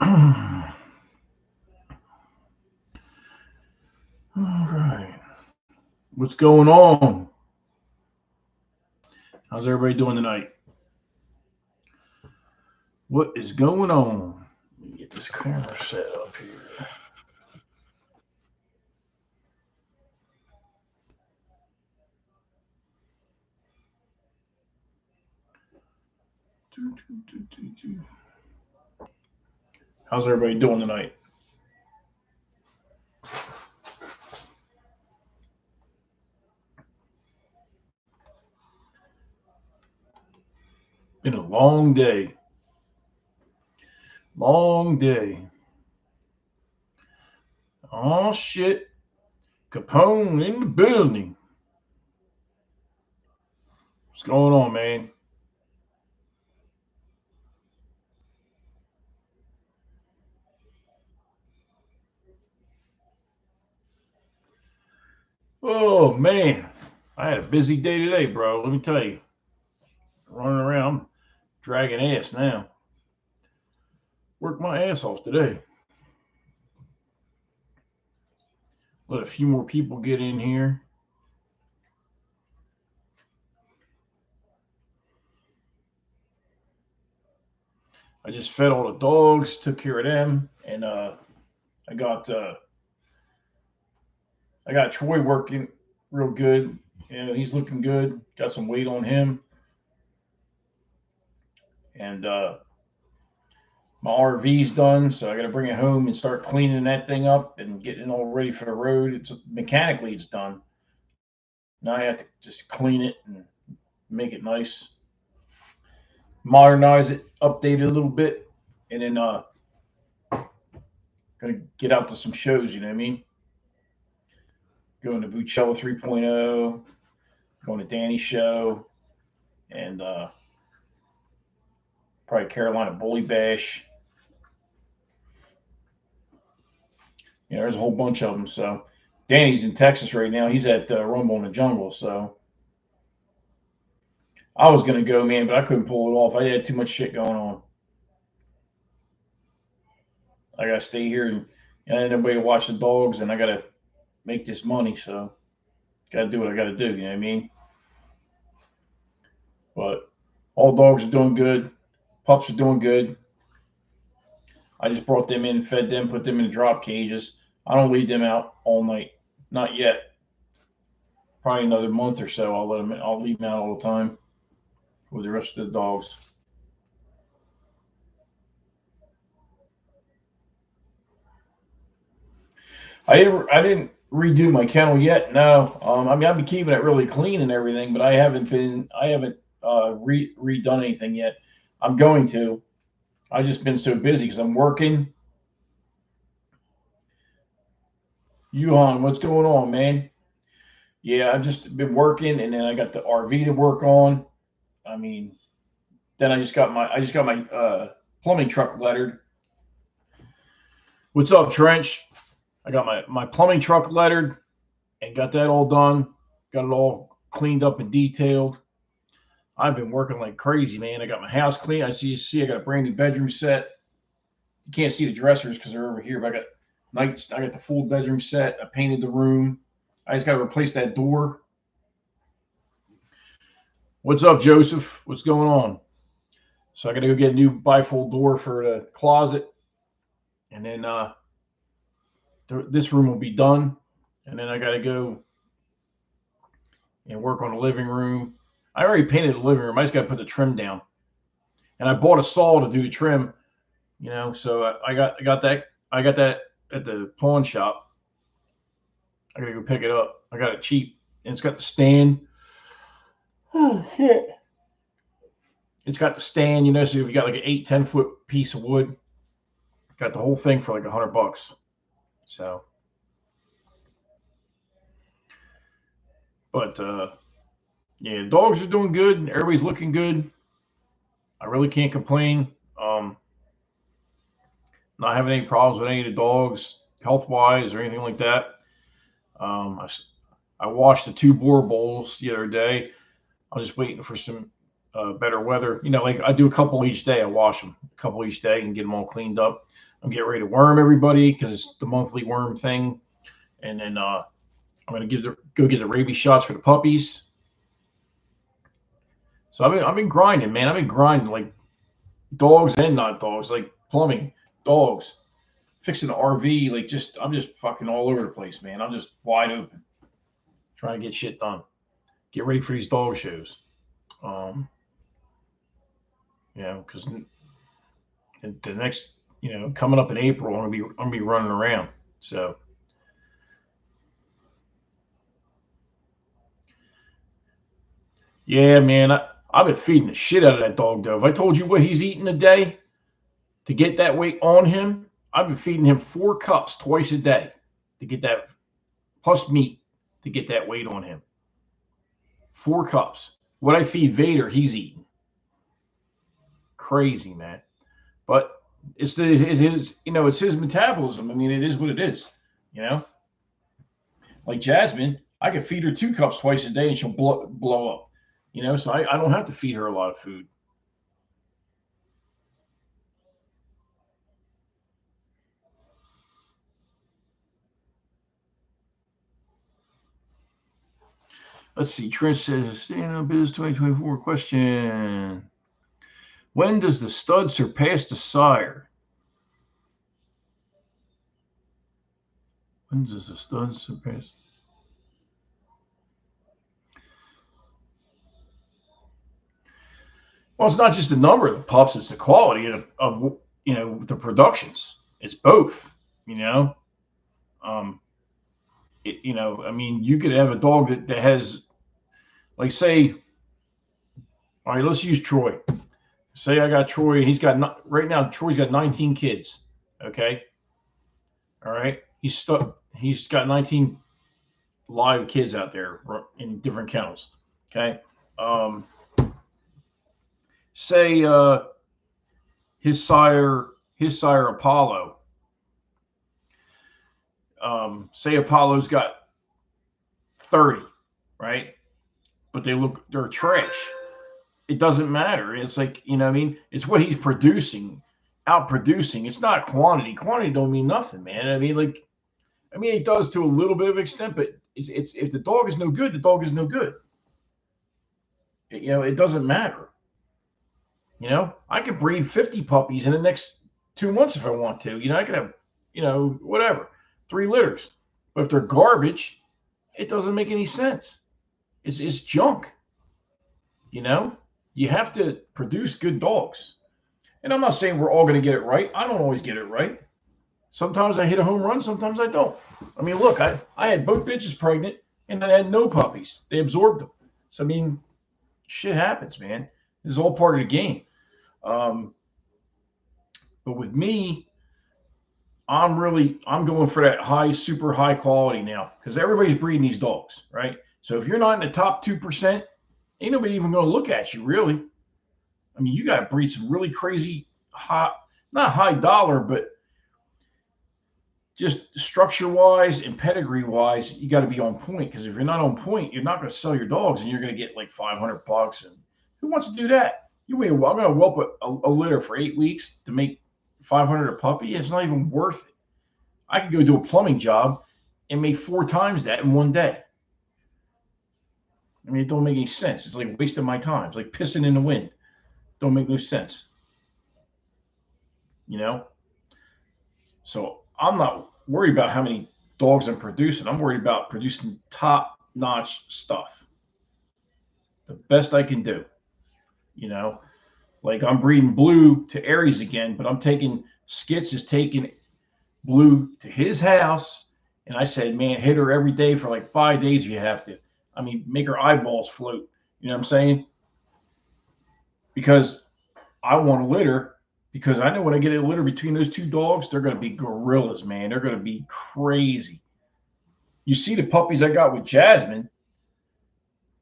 All right. What's going on? How's everybody doing tonight? What is going on? Let me get this camera set up here. How's everybody doing tonight? Been a long day. Long day. Oh shit. Capone in the building. What's going on, man? Oh man. I had a busy day today, bro. Let me tell you. Running around, I'm dragging ass now. Worked my ass off today. Let a few more people get in here. I just fed all the dogs, took care of them, and I got uh, I got Troy working real good. He's looking good. Got some weight on him, and my RV's done, so I got to bring it home and start cleaning that thing up and getting it all ready for the road. It's mechanically it's done. Now I have to just clean it and make it nice, modernize it, update it a little bit, and then gonna get out to some shows. You know what I mean? Going to Bucella 3.0, going to Danny's show, and probably Carolina Bully Bash. There's a whole bunch of them. So Danny's in Texas right now. He's at Rumble in the Jungle. So I was gonna go, man, but I couldn't pull it off. I had too much shit going on. I gotta stay here and I had nobody to watch the dogs, and I gotta make this money. So gotta do what I gotta do. You know what I mean? But all dogs are doing good. Pups are doing good. I just brought them in, fed them, put them in the drop cages. I don't leave them out all night. Not yet. Probably another month or so. I'll let them. I'll leave them out all the time with the rest of the dogs. I didn't redo my kennel yet. No. I mean I've been keeping it really clean and everything, but I haven't redone anything yet. I'm going to. I've just been so busy because I'm working. Yuhan, what's going on, man? Yeah, I've just been working, and then I got the RV to work on. I mean, then I just got my plumbing truck lettered. What's up, Trench? I got my plumbing truck lettered and got that all done. Got it all cleaned up and detailed. I've been working like crazy, man. I got my house clean. I got a brand new bedroom set. You can't see the dressers because they're over here, but I got the full bedroom set. I painted the room. I just got to replace that door. What's up, Joseph? What's going on? So I got to go get a new bifold door for the closet, and then this room will be done. And then I got to go and work on the living room. I already painted the living room. I just got to put the trim down. And I bought a saw to do the trim. So I got that at the pawn shop. I got to go pick it up. I got it cheap, and it's got the stand. Oh shit! It's got the stand. So if you got like an 8-10 foot piece of wood, got the whole thing for like $100. So, but yeah, dogs are doing good. Everybody's looking good. I really can't complain. Not having any problems with any of the dogs, health wise or anything like that. Um, I, I washed the two boar bowls the other day. I'm just waiting for some better weather. Like I do a couple each day. I wash them a couple each day and get them all cleaned up. I'm getting ready to worm everybody because it's the monthly worm thing, and then I'm gonna go get the rabies shots for the puppies. So I've been grinding, man. I've been grinding like dogs and not dogs, like plumbing, dogs, fixing the RV, like I'm just fucking all over the place, man. I'm just wide open, trying to get shit done. Get ready for these dog shows. Um, because the next, coming up in April, I'm gonna be running around. So yeah, man, I've been feeding the shit out of that dog though. If I told you what he's eating a day to get that weight on him, I've been feeding him 4 cups twice a day to get that plus meat to get that weight on him. 4 cups. What I feed Vader, he's eating. Crazy, man. But it's his metabolism. I mean, it is what it is. You know, like Jasmine, I can feed her 2 cups twice a day and she'll blow up. So I don't have to feed her a lot of food. Let's see. Trish says, stand up biz 2024 question. When does the stud surpass the sire? When does the stud surpass? Well, it's not just the number of the pups; it's the quality of the productions. It's both. You know, um, I mean, you could have a dog that has, like, say, all right, let's use Troy. Say I got Troy, and right now. Troy's got 19 kids. Okay, all right. He's stuck. He's got 19 live kids out there in different kennels. Okay. Um, say his sire Apollo. Say Apollo's got 30, right? But they're trash. It doesn't matter. It's like, what I mean? It's what he's producing, outproducing. It's not quantity. Quantity don't mean nothing, man. I mean, it does to a little bit of extent, but it's if the dog is no good, the dog is no good. It doesn't matter. I could breed 50 puppies in the next 2 months if I want to. I could have, whatever, 3 litters. But if they're garbage, it doesn't make any sense. It's junk. You know, you have to produce good dogs. And I'm not saying we're all going to get it right. I don't always get it right. Sometimes I hit a home run, sometimes I don't. I mean, look, I had both bitches pregnant and I had no puppies. They absorbed them. So, I mean, shit happens, man. This is all part of the game. Um, but with me, I'm going for that super high quality now because everybody's breeding these dogs, right? So if you're not in the top 2%, ain't nobody even going to look at you, really. I mean, you got to breed some really crazy, not high dollar, but just structure wise and pedigree wise, you got to be on point. Because if you're not on point, you're not going to sell your dogs, and you're going to get like $500. And who wants to do that? I'm going to whelp a litter for 8 weeks to make 500 a puppy. It's not even worth it. I could go do a plumbing job and make 4 times that in one day. I mean, it don't make any sense. It's like wasting my time. It's like pissing in the wind. Don't make no sense. So I'm not worried about how many dogs I'm producing. I'm worried about producing top-notch stuff. The best I can do. Like I'm breeding Blue to Aries again, but Skits is taking Blue to his house. And I said, man, hit her every day for like 5 days if you have to. I mean, make her eyeballs float. You know what I'm saying? Because I want a litter. Because I know when I get a litter between those 2 dogs, they're going to be gorillas, man. They're going to be crazy. You see the puppies I got with Jasmine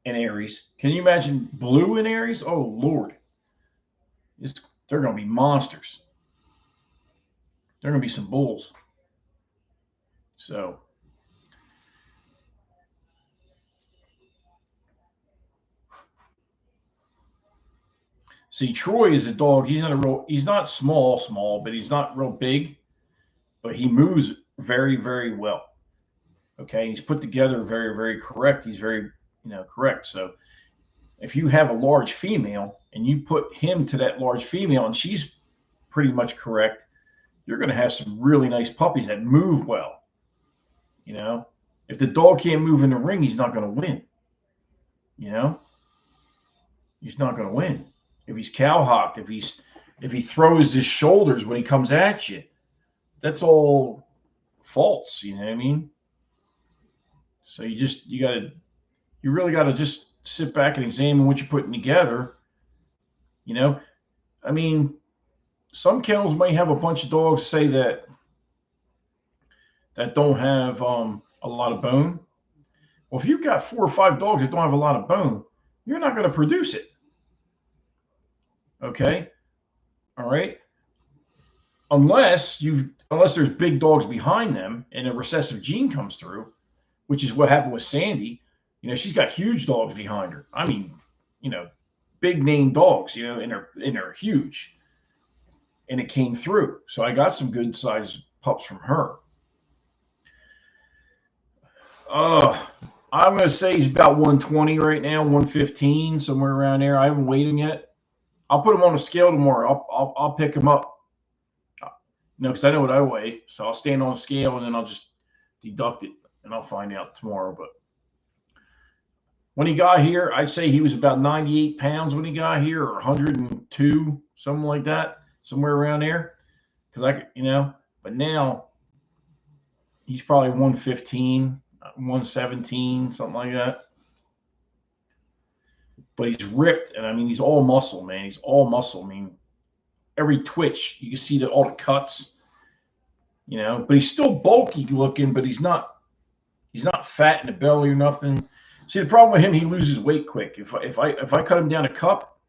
and Aries. Can you imagine Blue and Aries? Oh, Lord. They're going to be monsters. They're going to be some bulls. So, see, Troy is a dog. He's not small, but he's not real big. but he moves very, very well. Okay, he's put together very, very correct. He's very, correct. So if you have a large female and you put him to that large female and she's pretty much correct, you're going to have some really nice puppies that move well. If the dog can't move in the ring, he's not going to win. He's not going to win. If he's cowhocked, if he throws his shoulders when he comes at you, that's all false. You know what I mean? So you really got to just sit back and examine what you're putting together. I mean, some kennels may have a bunch of dogs, say that don't have a lot of bone. Well, if you've got 4 or 5 dogs that don't have a lot of bone, you're not going to produce it. Okay? All right? Unless there's big dogs behind them and a recessive gene comes through, which is what happened with Sandy. She's got huge dogs behind her. I mean, big name dogs, and they're huge. And it came through. So I got some good sized pups from her. I'm going to say he's about 120 right now, 115, somewhere around there. I haven't weighed him yet. I'll put him on a scale tomorrow. I'll pick him up, because I know what I weigh. So I'll stand on a scale and then I'll just deduct it and I'll find out tomorrow. But when he got here, I'd say he was about 98 pounds when he got here, or 102, something like that, somewhere around there. Because but now he's probably 115. 117, something like that. But he's ripped, and I mean, he's all muscle, man. He's all muscle. I mean, every twitch, you can see all the cuts, but he's still bulky looking, but he's not fat in the belly or nothing. See, the problem with him, he loses weight quick. If I cut him down a cup,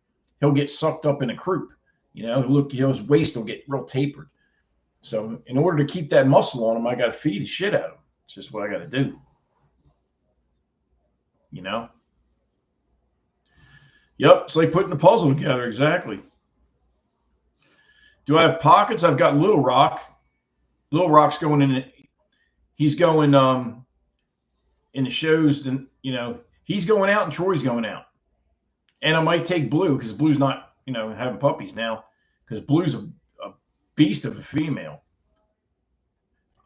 he'll get sucked up in a croup. His waist will get real tapered. So in order to keep that muscle on him, I got to feed the shit out of him. It's just what I got to do. Yep, it's like putting the puzzle together, exactly. Do I have pockets? I've got Little Rock. Little Rock's going in. He's going in the shows. Then he's going out and Troy's going out. And I might take Blue because Blue's not having puppies now, because Blue's a beast of a female.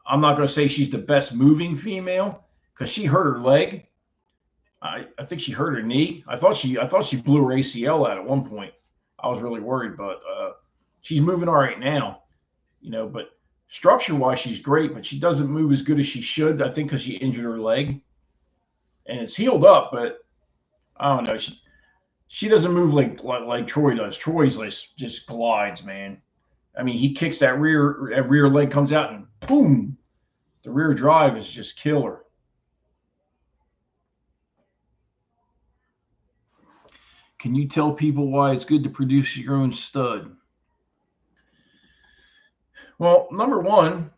I'm not going to say she's the best moving female because she hurt her leg. I think she hurt her knee. I thought she blew her ACL out at one point. I was really worried, but she's moving all right now. But structure-wise, she's great, but she doesn't move as good as she should. I think because she injured her leg, and it's healed up. But I don't know. She doesn't move like Troy does. Troy's just glides, man. I mean, he kicks that rear leg comes out and boom, the rear drive is just killer. Can you tell people why it's good to produce your own stud? Well, number one,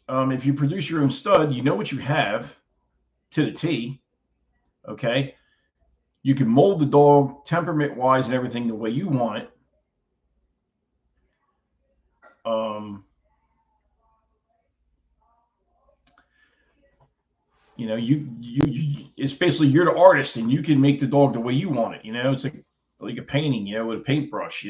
if you produce your own stud, you know what you have to the T. Okay. You can mold the dog temperament-wise and everything the way you want it. It's basically you're the artist and you can make the dog the way you want it. It's like a painting, with a paintbrush,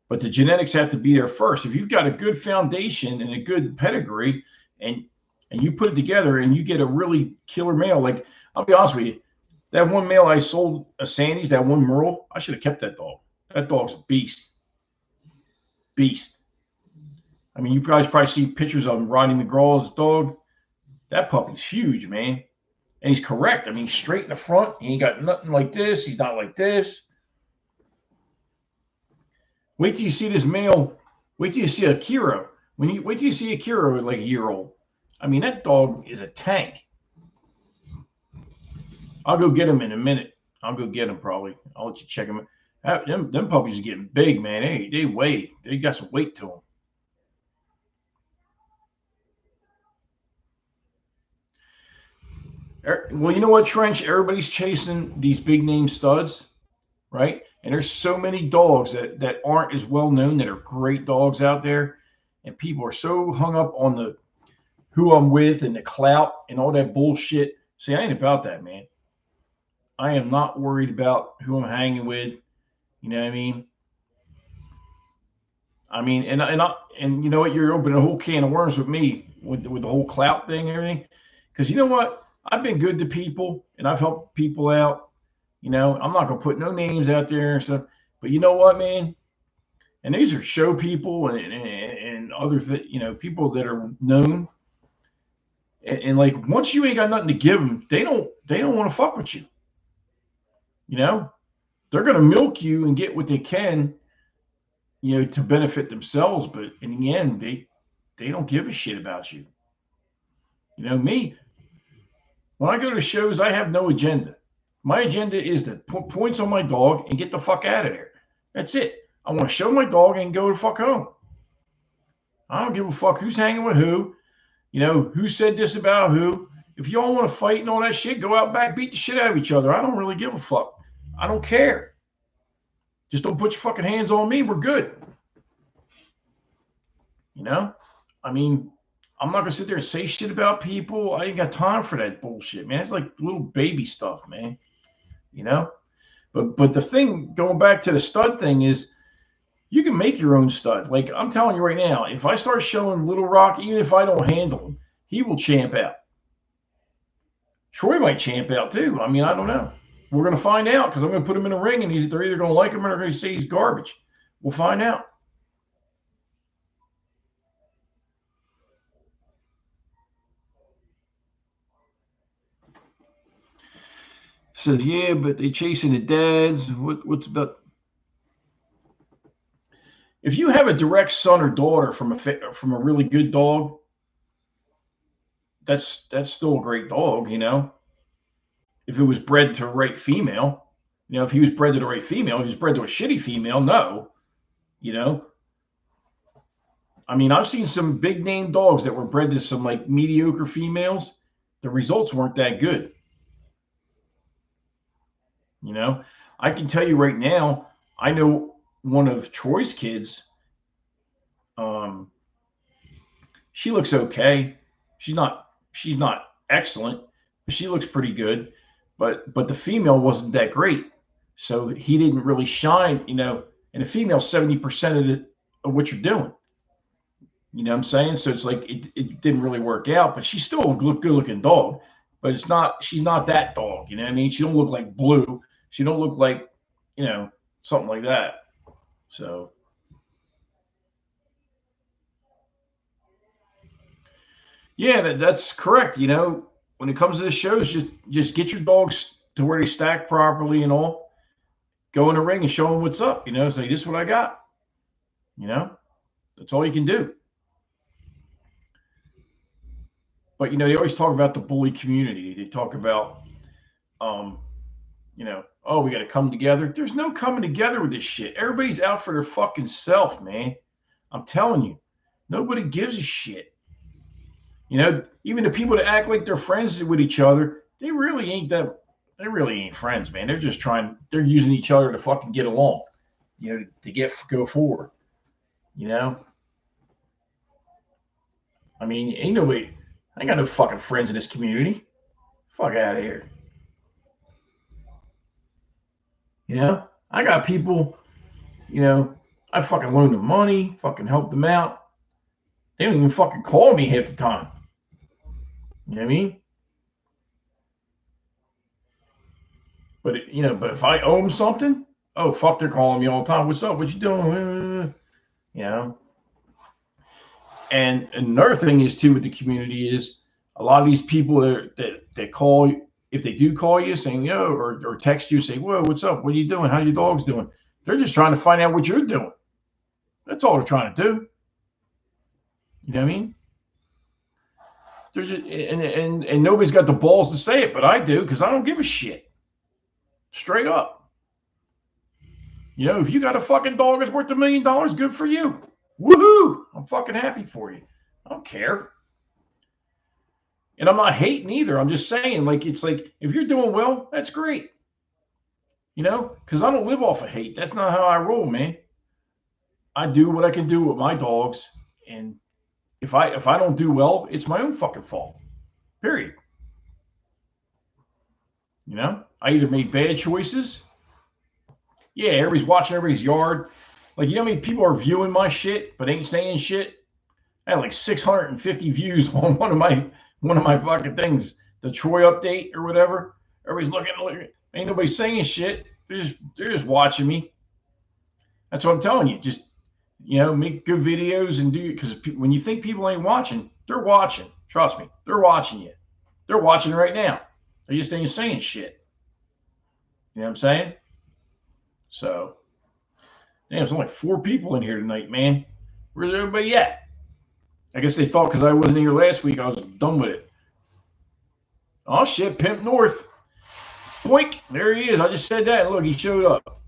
but the genetics have to be there first. If you've got a good foundation and a good pedigree and you put it together and you get a really killer male, like I'll be honest with you, that one male I sold a Sandy's, that one Merle, I should have kept that dog. That dog's a beast. I mean, you guys probably see pictures of him, Rodney McGraw's dog. That puppy's huge, man. And he's correct. I mean, he's straight in the front. He ain't got nothing like this. He's not like this. Wait till you see this male. Wait till you see Akira. Wait till you see Akira like a year old. I mean, that dog is a tank. I'll go get him in a minute. I'll go get him probably. I'll let you check him. Them puppies are getting big, man. They weigh. They got some weight to them. Well, you know what, Trench? Everybody's chasing these big name studs, right? And there's so many dogs that aren't as well known that are great dogs out there. and people are so hung up on the who I'm with and the clout and all that bullshit. See, I ain't about that, man. I am not worried about who I'm hanging with. You know what I mean? And you know what? You're opening a whole can of worms with me with the whole clout thing and everything. Because you know what? I've been good to people and I've helped people out. You know, I'm not gonna put no names out there and stuff. But you know what, man? And these are show people and other people that are known. And like once you ain't got nothing to give them, they don't want to fuck with you. You know, they're gonna milk you and get what they can, to benefit themselves. But in the end, they don't give a shit about you. Me, when I go to shows, I have no agenda. My agenda is to put points on my dog and get the fuck out of there. That's it. I want to show my dog and go the fuck home. I don't give a fuck who's hanging with who. Who said this about who. If y'all want to fight and all that shit, go out back, beat the shit out of each other. I don't really give a fuck. I don't care. Just don't put your fucking hands on me. We're good. I mean, I'm not gonna sit there and say shit about people. I ain't got time for that bullshit, man. It's like little baby stuff, man. But the thing, going back to the stud thing, is you can make your own stud. Like I'm telling you right now, if I start showing Little Rock, even if I don't handle him, he will champ out. Troy might champ out too. I mean, I don't know. We're gonna find out because I'm gonna put him in a ring, and they're either gonna like him or they're gonna say he's garbage. We'll find out. Says, yeah, but they chasing the dads. What's about? If you have a direct son or daughter from a really good dog, that's still a great dog, If it was bred to a right female, if he was bred to the right female, he was bred to a shitty female, no, I mean, I've seen some big name dogs that were bred to some like mediocre females. The results weren't that good. I can tell you right now, I know one of Troy's kids. She looks okay. She's not excellent, but she looks pretty good. But the female wasn't that great, so he didn't really shine. And the female 70% of what you're doing. You know what I'm saying? So it's like it didn't really work out, but she's still a good looking dog. But she's not that dog. You know what I mean? She don't look like Blue. She don't look like, something like that. So yeah, that's correct. When it comes to the shows, just get your dogs to where they stack properly and all. Go in the ring and show them what's up. Say, this is what I got. That's all you can do. But they always talk about the bully community. They talk about, oh, we got to come together. There's no coming together with this shit. Everybody's out for their fucking self, man. I'm telling you, nobody gives a shit. Even the people that act like they're friends with each other, they really ain't friends, man. They're using each other to fucking get along, to go forward, I mean, I ain't got no fucking friends in this community. Fuck out of here. I got people, I fucking loan them money, fucking help them out. They don't even fucking call me half the time. You know what I mean? But if I owe them something, oh fuck, they're calling me all the time. What's up? What you doing? And another thing is too with the community is a lot of these people that call, if they do call you saying, or text you say, whoa, what's up? What are you doing? How your dog's doing? They're just trying to find out what you're doing. That's all they're trying to do. You know what I mean? They're just, and nobody's got the balls to say it, but I do, because I don't give a shit. Straight up. If you got a fucking dog that's worth $1 million, good for you. Woohoo! I'm fucking happy for you. I don't care. And I'm not hating either. I'm just saying, it's like, if you're doing well, that's great. Because I don't live off of hate. That's not how I roll, man. I do what I can do with my dogs, And if I don't do well, it's my own fucking fault. Period. You know, I either made bad choices. Yeah, everybody's watching everybody's yard. Like, you know how many people are viewing my shit but ain't saying shit? I had like 650 views on one of my fucking things, the Troy update or whatever. Everybody's looking. Ain't nobody saying shit. They're just watching me. That's what I'm telling you. Just, make good videos and do, because when you think people ain't watching, they're watching. Trust me, they're watching you. They're watching right now. They just ain't saying shit. You know what I'm saying? So, damn, there's only 4 people in here tonight, man. Where's everybody at? I guess they thought because I wasn't here last week, I was done with it. Oh shit, Pimp North. Boink, there he is. I just said that. Look, he showed up.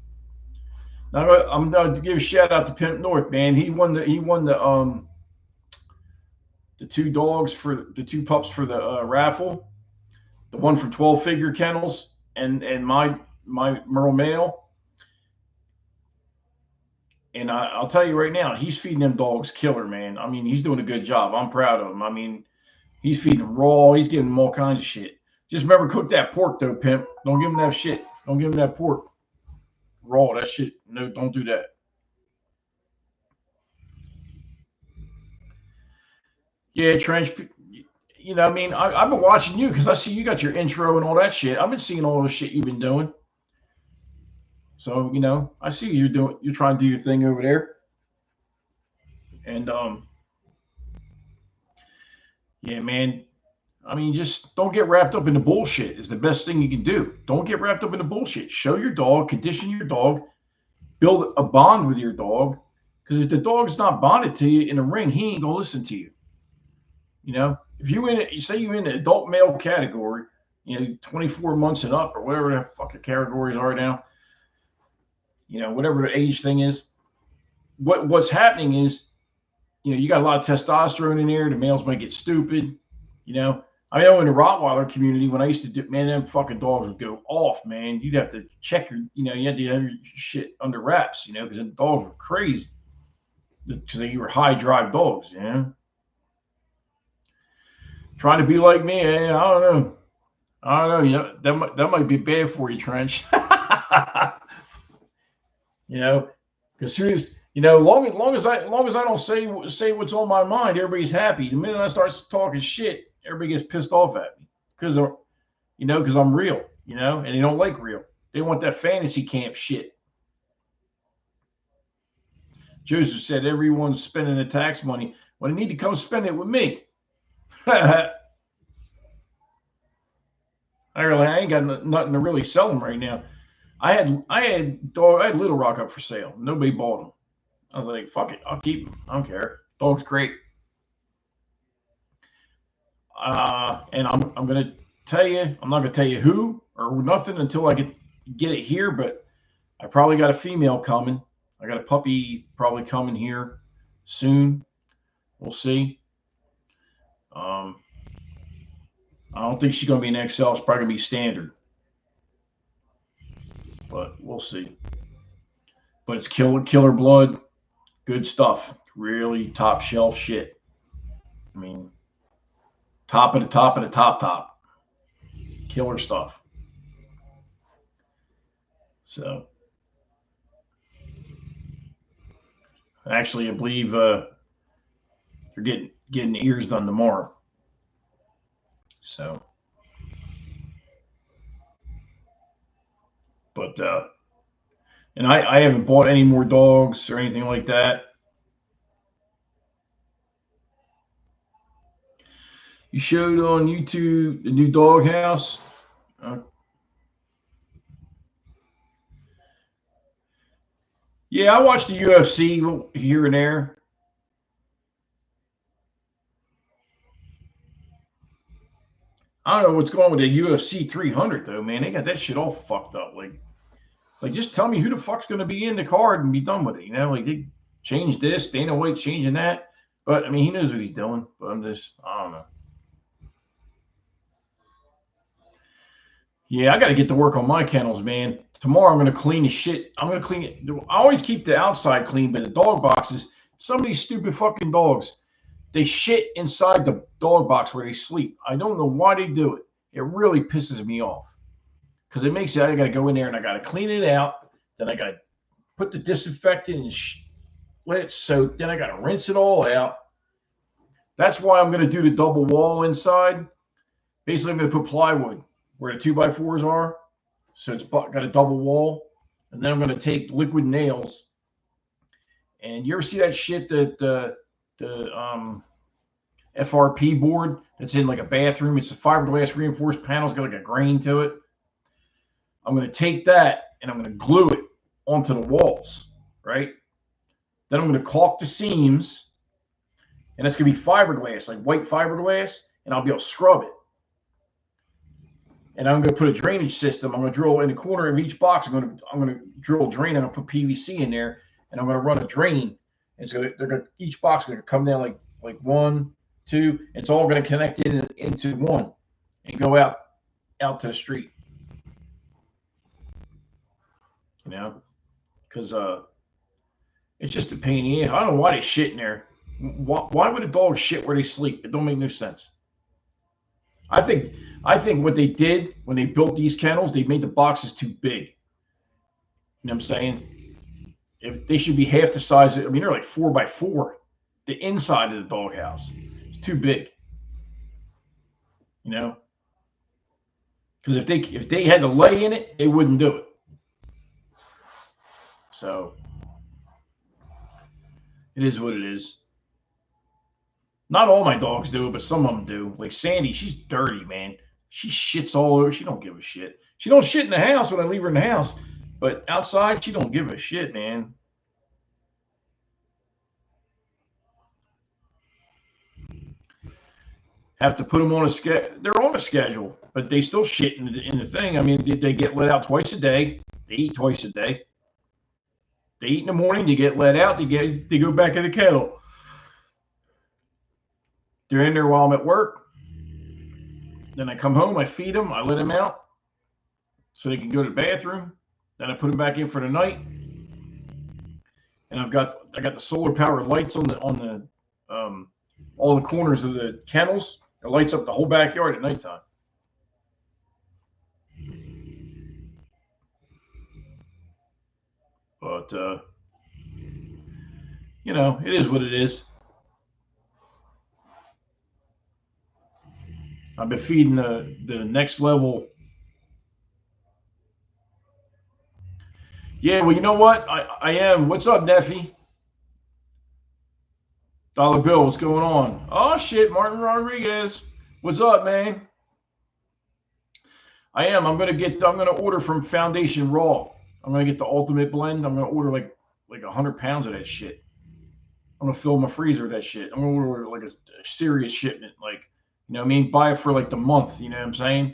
Now I'm going to give a shout out to Pimp North, man. He won the 2 dogs for the 2 pups for the raffle. The one from 12 Figure Kennels and my Merle male. And I'll tell you right now, he's feeding them dogs killer, man. I mean, he's doing a good job. I'm proud of him. I mean, he's feeding them raw. He's giving them all kinds of shit. Just remember, cook that pork, though, Pimp. Don't give him that shit. Don't give him that pork. Raw, that shit. No, don't do that. Yeah, Trench. I mean, I've been watching you because I see you got your intro and all that shit. I've been seeing all the shit you've been doing. So, I see you're trying to do your thing over there. And, yeah, man, I mean, just don't get wrapped up in the bullshit is the best thing you can do. Don't get wrapped up in the bullshit. Show your dog, condition your dog, build a bond with your dog. Because if the dog's not bonded to you in the ring, he ain't going to listen to you. If you say you're in the adult male category, 24 months and up or whatever the fucking categories are now, whatever the age thing is, what's happening is, you got a lot of testosterone in there. The males might get stupid. I know in the Rottweiler community, when I used to do, man, them fucking dogs would go off, man. You'd have to check you had to have your shit under wraps, because the dogs were crazy. Because they were high drive dogs, Trying to be like me, I don't know. That might be bad for you, Trench. Because soon as long as I don't say what's on my mind, everybody's happy. The minute I start talking shit, everybody gets pissed off at me because I'm real, and they don't like real. They want that fantasy camp shit. Joseph said everyone's spending the tax money. Well, they need to come spend it with me. I ain't got nothing to really sell them right now. I had Little Rock up for sale. Nobody bought them. I was like, fuck it, I'll keep them. I don't care. Dog's great. And I'm gonna tell you, I'm not gonna tell you who or nothing until I get it here. But I probably got a female coming. I got a puppy probably coming here soon. We'll see. I don't think she's gonna be an XL. It's probably gonna be standard. But we'll see. But it's killer blood, good stuff. Really top shelf shit. I mean, top of the top of the top. Killer stuff. So, actually, I believe they're getting ears done tomorrow. So, but and I haven't bought any more dogs or anything like that. You showed on YouTube the new doghouse. Yeah, I watched the UFC here and there. I don't know what's going on with the UFC 300 though, man. They got that shit all fucked up. Like just tell me who the fuck's going to be in the card and be done with it. Like they changed this, Dana White changing that. But I mean, he knows what he's doing. But I don't know. Yeah, I got to get to work on my kennels, man. Tomorrow I'm going to clean the shit. I'm going to clean it. I always keep the outside clean, but the dog boxes, Some of these stupid fucking dogs, they shit inside the dog box where they sleep. I don't know why they do it. It really pisses me off because it makes it. I got to go in there and I got to clean it out. Then I got to put the disinfectant and let it soak. Then I got to rinse it all out. That's why I'm going to do the double wall inside. Basically, I'm going to put plywood where the 2x4s are. So it's got a double wall. And then I'm going to take liquid nails. And you ever see that shit that the FRP board that's in like a bathroom? It's a fiberglass reinforced panel. It's got like a grain to it. I'm going to take that and I'm going to glue it onto the walls, right? Then I'm going to caulk the seams. And it's going to be fiberglass, like white fiberglass, and I'll be able to scrub it. And I'm going to put a drainage system. I'm going to drill in the corner of each box. I'm going to drill a drain. I'm going to put PVC in there, and I'm going to run a drain. And so each box is going to come down like 1, 2. It's all going to connect into one and go out to the street. You know, because it's just a pain in the ass. I don't know why they shit in there. Why would a dog shit where they sleep? It don't make no sense. I think what they did when they built these kennels, they made the boxes too big. You know what I'm saying? If they should be half the size. I mean, they're like 4x4. The inside of the doghouse is too big. You know, because if they had to lay in it, they wouldn't do it. So it is what it is. Not all my dogs do it, but some of them do. Like Sandy, she's dirty, man. She shits all over. She don't give a shit. She don't shit in the house when I leave her in the house, but outside, she don't give a shit, man. Have to put them on a schedule. They're on a schedule, but they still shit in the thing. I mean, they get let out twice a day. They eat twice a day. They eat in the morning. They get let out. They go back in the kennel. They're in there while I'm at work. Then I come home, I feed them, I let them out so they can go to the bathroom. Then I put them back in for the night. And I got the solar powered lights on the all the corners of the kennels. It lights up the whole backyard at nighttime. But you know, it is what it is. I've been feeding the next level. Yeah, well, you know what? I am. What's up, Neffy? Dollar Bill, what's going on? Oh, shit, Martin Rodriguez. What's up, man? I am. I'm going to order from Foundation Raw. I'm going to get the ultimate blend. I'm going to order like 100 pounds of that shit. I'm going to fill my freezer with that shit. I'm going to order like a serious shipment, like, you know what I mean? Buy it for like the month, you know what I'm saying?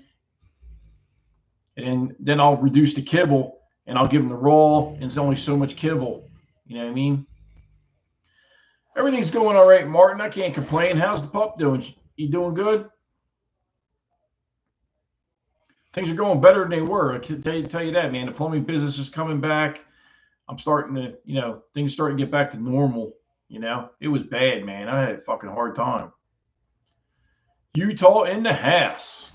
And then I'll reduce the kibble and I'll give them the raw, and it's only so much kibble. You know what I mean? Everything's going all right, Martin. I can't complain. How's the pup doing? You doing good? Things are going better than they were. I can tell you that, man. The plumbing business is coming back. I'm starting to, you know, things starting to get back to normal. You know, it was bad, man. I had a fucking hard time. Utah in the house.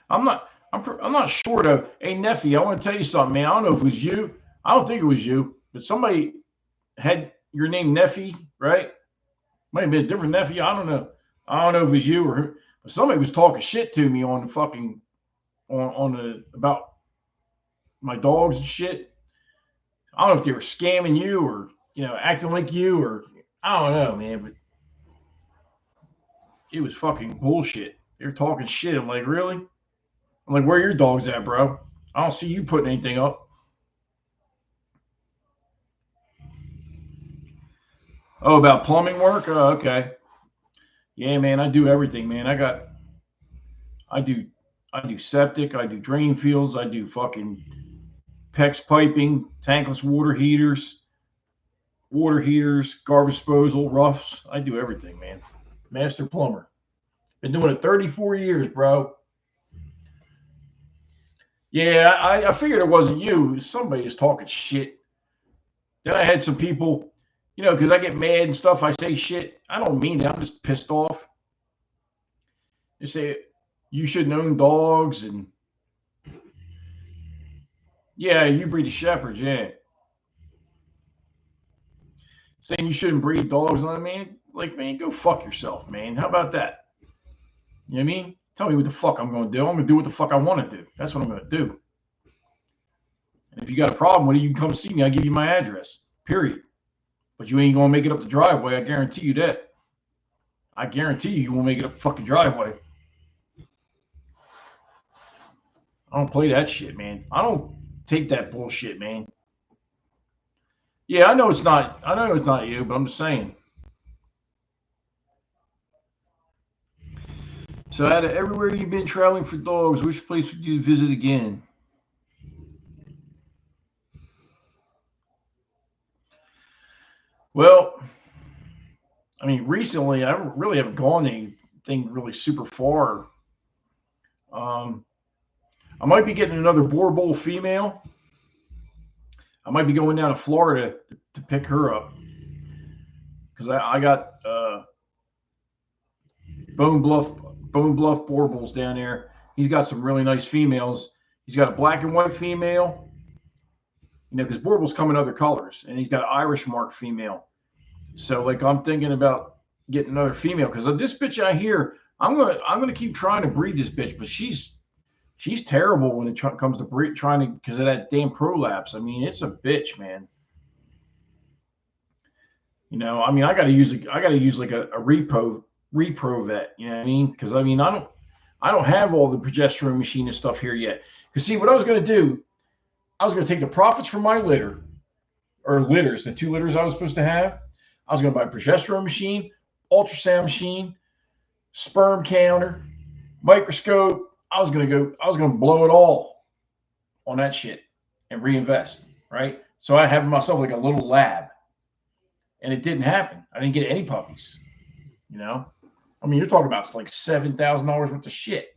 I'm not sure though. Hey, Neffy, I want to tell you something, man. I don't know if it was you. I don't think it was you, but somebody had your name Neffy, right? Might have been a different Neffy. I don't know. I don't know if it was you or but somebody was talking shit to me on the fucking about my dogs and shit. I don't know if they were scamming you or, you know, acting like you, or I don't know, man, but it was fucking bullshit. They were talking shit. I'm like, really? I'm like, where are your dogs at, bro? I don't see you putting anything up. Oh, about plumbing work? Oh, okay. Yeah, man, I do everything, man. I do septic, I do drain fields, I do fucking PEX piping, tankless water heaters, garbage disposal, roughs. I do everything, man. Master plumber. Been doing it 34 years, bro. Yeah, I figured it wasn't you. Somebody was talking shit. Then I had some people, because I get mad and stuff. I say shit. I don't mean that. I'm just pissed off. They say you shouldn't own dogs, and yeah, you breed the shepherds, yeah. Saying you shouldn't breed dogs, I mean, like, man, go fuck yourself, man. How about that? You know what I mean? Tell me what the fuck I'm going to do. I'm going to do what the fuck I want to do. That's what I'm going to do. And if you got a problem with it, you can come see me. I'll give you my address, period. But you ain't going to make it up the driveway. I guarantee you that. I guarantee you won't make it up the fucking driveway. I don't play that shit, man. I don't take that bullshit, man. Yeah, I know it's not you, but I'm just saying. So out of everywhere you've been traveling for dogs, which place would you visit again? Well, I mean, recently I really haven't gone anything really super far. Um, I might be getting another boar bull female. I might be going down to Florida to pick her up because I got Bone Bluff boar bulls down there. He's got some really nice females. He's got a black and white female, because boar bulls come in other colors, and he's got an Irish mark female. So like I'm thinking about getting another female because this bitch I hear I'm gonna keep trying to breed this bitch, but she's terrible when it comes to trying to because of that damn prolapse. I mean, it's a bitch, man. I mean, I gotta use like a repro vet. You know what I mean? Because I mean, I don't have all the progesterone machine and stuff here yet. Because see, what I was gonna do, I was gonna take the profits from my litter or litters, the 2 litters I was supposed to have. I was gonna buy a progesterone machine, ultrasound machine, sperm counter, microscope. I was gonna blow it all on that shit and reinvest, right? So I have myself like a little lab. And it didn't happen. I didn't get any puppies. I mean, you're talking about like $7,000 worth of shit,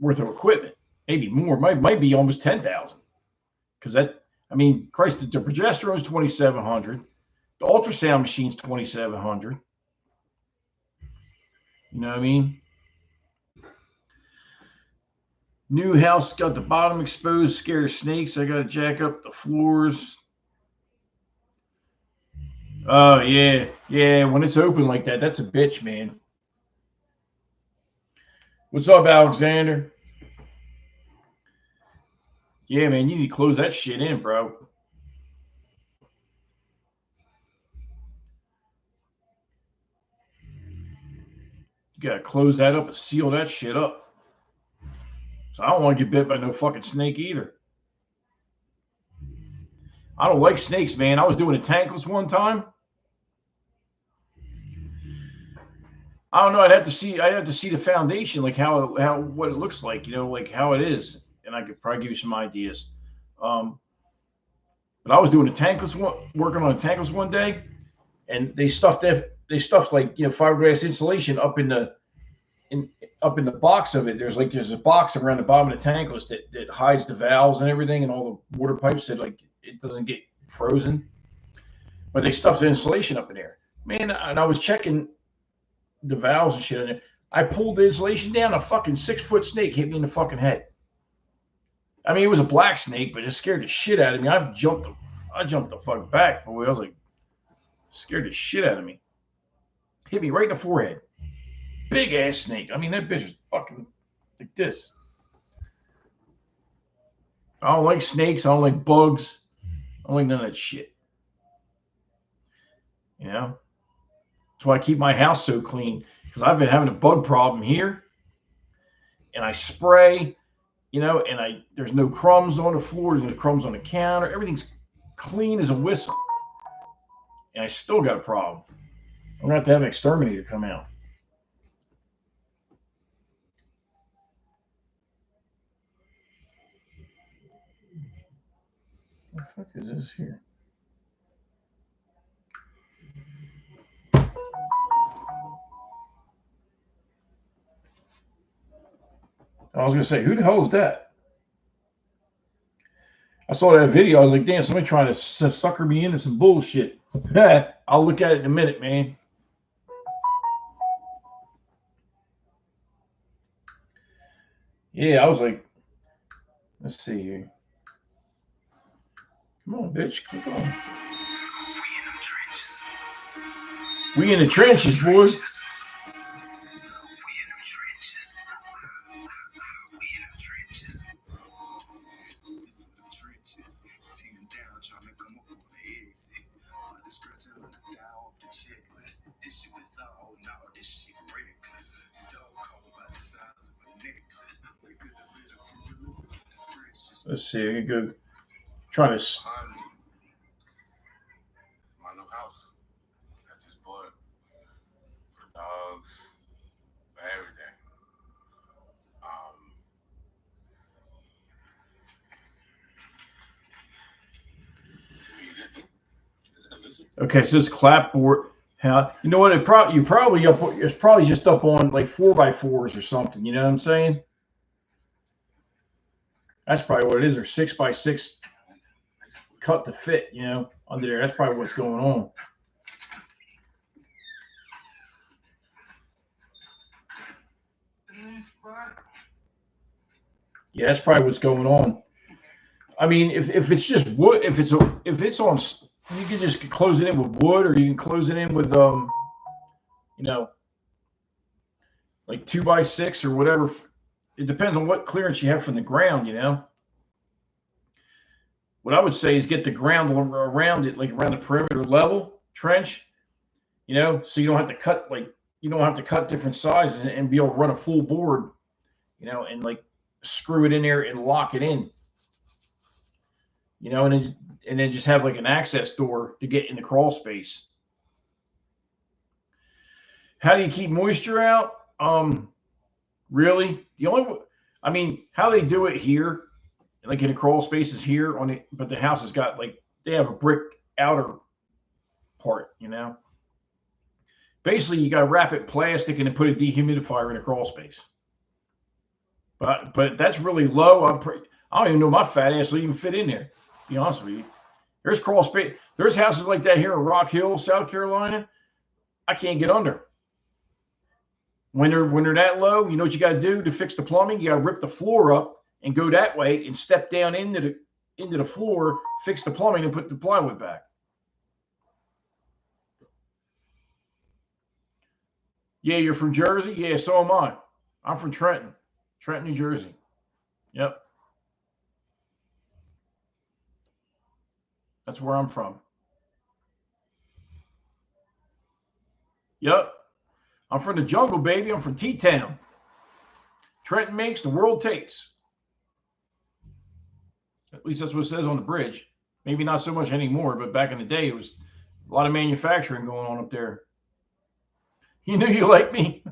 worth of equipment, maybe more. Might be almost 10,000. Because I mean, Christ, the progesterone is 2,700. The ultrasound machine's 2,700. You know what I mean? New house got the bottom exposed, scared of snakes. I got to jack up the floors. Oh, yeah. Yeah, when it's open like that, that's a bitch, man. What's up, Alexander? Yeah, man, you need to close that shit in, bro. You got to close that up and seal that shit up. So I don't want to get bit by no fucking snake either. I don't like snakes, man. I was doing a tankless one time. I don't know. I'd have to see the foundation, like how what it looks like, like how it is, and I could probably give you some ideas. But I was doing a tankless one, working on a tankless one day, and they stuffed like fiberglass insulation up in the box of it. There's a box around the bottom of the tankless that hides the valves and everything and all the water pipes that like it doesn't get frozen. But they stuffed the insulation up in there, man. And I was checking the valves and shit in there. I pulled the insulation down. A fucking 6-foot snake hit me in the fucking head. I mean, it was a black snake, but it scared the shit out of me. I jumped the fuck back, boy. I was like, scared the shit out of me. Hit me right in the forehead. Big ass snake. I mean, that bitch was fucking like this. I don't like snakes. I don't like bugs. I don't like none of that shit. That's why I keep my house so clean because I've been having a bug problem here, and I spray, and there's no crumbs on the floor, there's no crumbs on the counter. Everything's clean as a whistle, and I still got a problem. I'm gonna have an exterminator come out. What the fuck is this here? I was gonna say, who the hell is that? I saw that video. I was like, damn, somebody trying to sucker me into some bullshit. I'll look at it in a minute, man. Yeah, I was like, let's see here. Come on, bitch. Come on. We in the trenches, boys. Let's see. I can go try to. My new house. I just bought for dogs, for everything. Okay, so this clapboard. How you know what? It's probably just up on like 4x4s or something. You know what I'm saying? That's probably what it is, or 6x6 cut to fit. You know, under there. That's probably what's going on. Yeah, that's probably what's going on. I mean, if it's just wood, if it's on, you can just close it in with wood, or you can close it in with you know, like 2x6 or whatever. It depends on what clearance you have from the ground. You know, what I would say is get the ground around it, like around the perimeter level trench. You know, so you don't have to cut different sizes and be able to run a full board. You know, and like screw it in there and lock it in. You know, and then just have like an access door to get in the crawl space. How do you keep moisture out? Really, I mean, how they do it here, like in the crawl spaces here on it, but the house has got like they have a brick outer part. You know, basically you got to wrap it plastic and then put a dehumidifier in a crawl space. But that's really low. I don't even know my fat ass will even fit in there. To be honest with you, there's crawl space. There's houses like that here in Rock Hill, South Carolina. I can't get under. When they're that low, you know what you got to do to fix the plumbing? You got to rip the floor up and go that way and step down into the floor, fix the plumbing, and put the plywood back. Yeah, you're from Jersey? Yeah, so am I. I'm from Trenton, New Jersey. Yep. That's where I'm from. Yep. I'm from the jungle, baby. I'm from T-Town. Trenton makes, the world takes. At least that's what it says on the bridge. Maybe not so much anymore, but back in the day, it was a lot of manufacturing going on up there. You knew you liked me?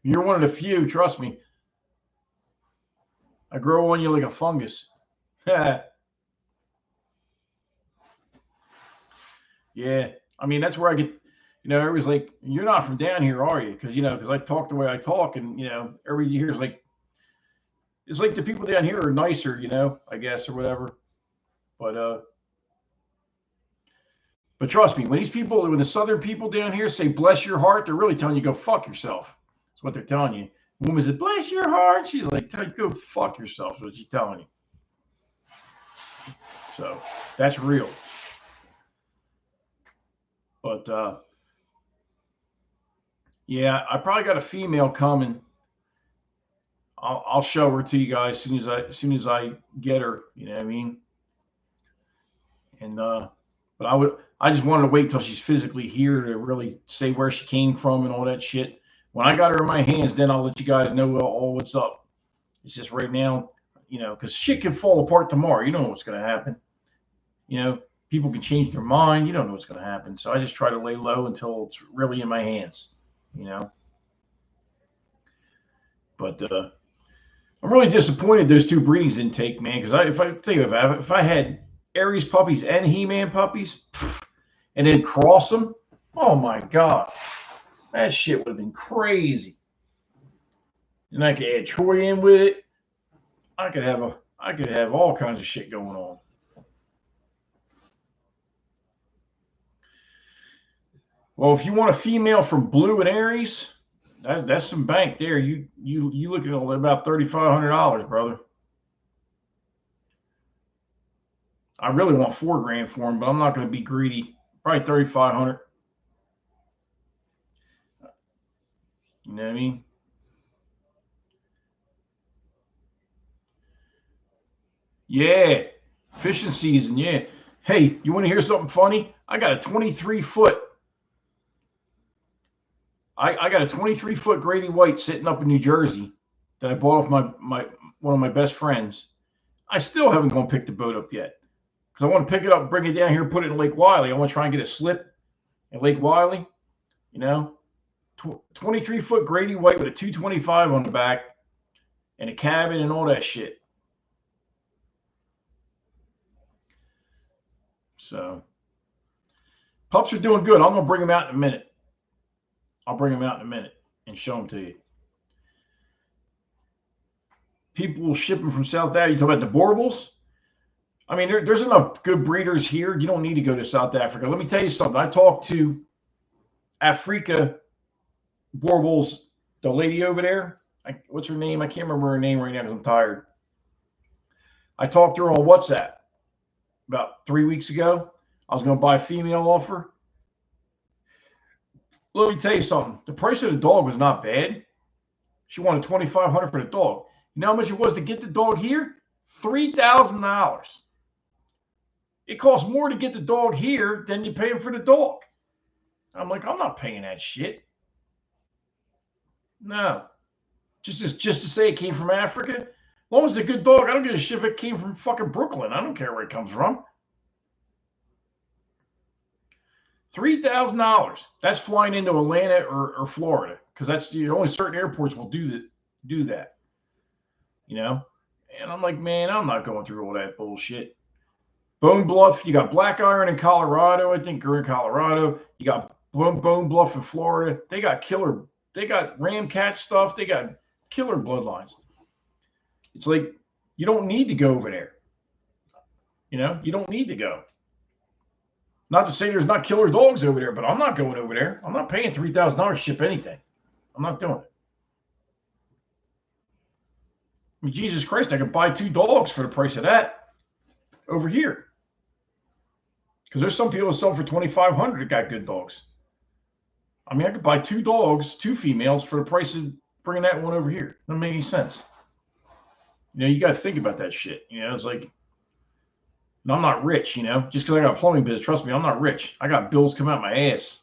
You're one of the few, trust me. I grow on you like a fungus. Yeah. I mean, that's where I get, you know, everybody's like, you're not from down here, are you? Because I talk the way I talk, and, everybody here is like, it's like the people down here are nicer, I guess, or whatever. But trust me, when the Southern people down here say bless your heart, they're really telling you go fuck yourself. That's what they're telling you. The woman said, bless your heart. She's like, go fuck yourself. That's what she's telling you. So that's real. But yeah, I probably got a female coming. I'll show her to you guys as soon as I get her. You know what I mean? And but I just wanted to wait till she's physically here to really say where she came from and all that shit. When I got her in my hands, then I'll let you guys know all what's up. It's just right now, because shit can fall apart tomorrow. You don't know what's going to happen. People can change their mind. You don't know what's going to happen. So I just try to lay low until it's really in my hands. But I'm really disappointed those two breedings didn't take, man. Because if I had Aries puppies and He-Man puppies, and then cross them. Oh my God, that shit would have been crazy. And I could add Troy in with it. I could have all kinds of shit going on. Well, if you want a female from Blue and Aries, that's some bank there. You looking at about $3,500, brother. I really want $4,000 for him, but I'm not going to be greedy. Probably $3,500. You know what I mean? Yeah, fishing season. Yeah. Hey, you want to hear something funny? I got a 23-foot. I got a 23-foot Grady White sitting up in New Jersey that I bought off my one of my best friends. I still haven't gone pick the boat up yet because I want to pick it up, bring it down here, put it in Lake Wiley. I want to try and get a slip in Lake Wiley. You know, 23-foot Grady White with a 225 on the back and a cabin and all that shit. So pups are doing good. I'm gonna bring them out in a minute. I'll bring them out in a minute and show them to you. People will ship them from South Africa. You talk about the Baubles. I mean, there's enough good breeders here. You don't need to go to South Africa. Let me tell you something. I talked to Africa Baubles, the lady over there. What's her name? I can't remember her name right now because I'm tired. I talked to her on WhatsApp about 3 weeks ago. I was going to buy a female off her. Let me tell you something. The price of the dog was not bad. She wanted $2,500 for the dog. You know how much it was to get the dog here? $3,000. It costs more to get the dog here than you pay for the dog. I'm like, I'm not paying that shit. No. Just to say it came from Africa. As long as it's a good dog, I don't give a shit if it came from fucking Brooklyn. I don't care where it comes from. $3,000. That's flying into Atlanta or Florida because that's only certain airports will do that. You know? And I'm like, man, I'm not going through all that bullshit. Bone Bluff, you got Black Iron in Colorado. I think you're in Colorado. You got Bone Bluff in Florida. They got Ram Cat stuff. They got killer bloodlines. It's like, you don't need to go over there. You know, you don't need to go. Not to say there's not killer dogs over there, but I'm not going over there. I'm not paying $3,000 to ship anything. I'm not doing it. I mean, Jesus Christ, I could buy 2 dogs for the price of that over here. Because there's some people that sell for $2,500 that got good dogs. I mean, I could buy 2 dogs, 2 females for the price of bringing that one over here. Doesn't make any sense. You know, you got to think about that shit. You know, it's like, and I'm not rich, you know, just because I got a plumbing business. Trust me, I'm not rich. I got bills coming out my ass.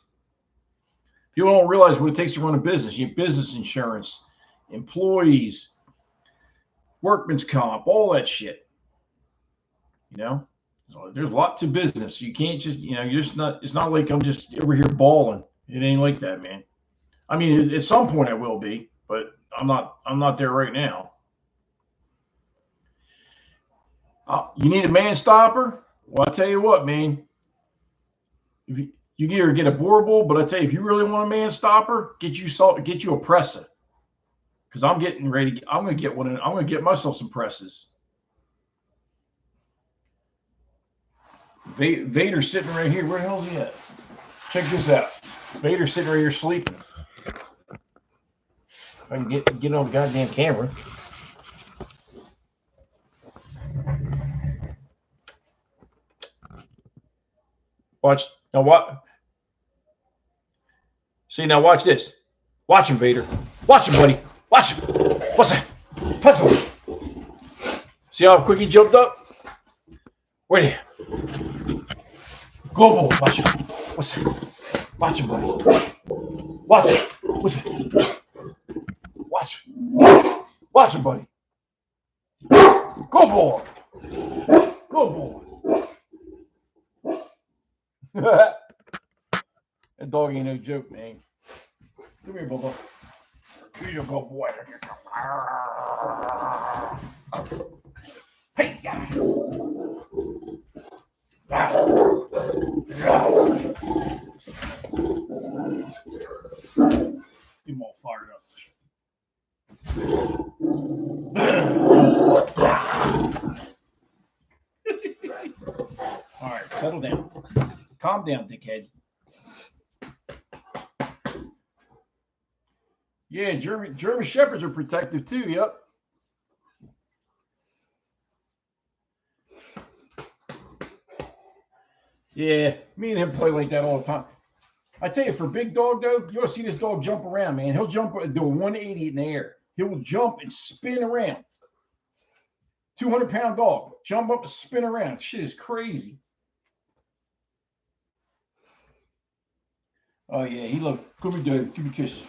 People don't realize what it takes to run a business. You have business insurance, employees, workman's comp, all that shit. You know, so there's a lot to business. You can't just, you know, it's not like I'm just over here balling. It ain't like that, man. I mean, at some point I will be, but I'm not there right now. You need a man stopper? Well, I tell you what, man. If you can either get a Bauble, but I tell you, if you really want a man stopper, get you a presser. Because I'm getting ready. I'm gonna get one. I'm gonna get myself some presses. Vader's sitting right here. Where the hell is he at? Check this out. Vader's sitting right here sleeping. If I can get on the goddamn camera. Watch now. What? See now. Watch this. Watch him, Vader. Watch him, buddy. Watch him. What's that? Puzzle. See how quick he jumped up? Wait. Global. Watch him. What's that? Watch him, buddy. Watch him. What's that? Watch him. Watch him, buddy. Go boy. Go boy. That dog ain't no joke, man. Come here, Bubba. Here you go, boy. Hey, Settle down. Calm down, dickhead. Yeah, German Shepherds are protective too. Yep. Yeah, me and him play like that all the time. I tell you, for big dog though, you ought to see this dog jump around, man. He'll jump, do a 180 in the air. He will jump and spin around. 200-pound dog, jump up and spin around. Shit is crazy. Oh yeah, he look. Come here, Dave. Give me a kiss.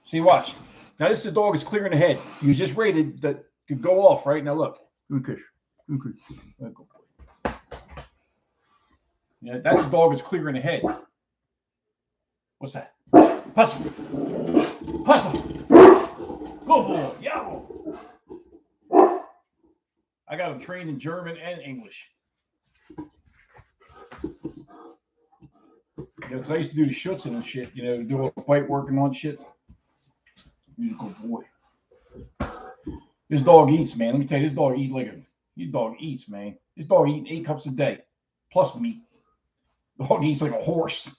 See, watch. Now this is the dog that's clearing the head. He was just rated that could go off right now. Look, give me a kiss. Give me a kiss. Good boy. Yeah, that's the dog that's clearing the head. What's that? Hustle. Hustle. Good boy. Yeah. I got him trained in German and English. Because I used to do the schutzen and shit, do a fight working on shit. He's a good boy. This dog eats, man. Let me tell you, this dog eats, man. This dog eating 8 cups a day, plus meat. The dog eats like a horse.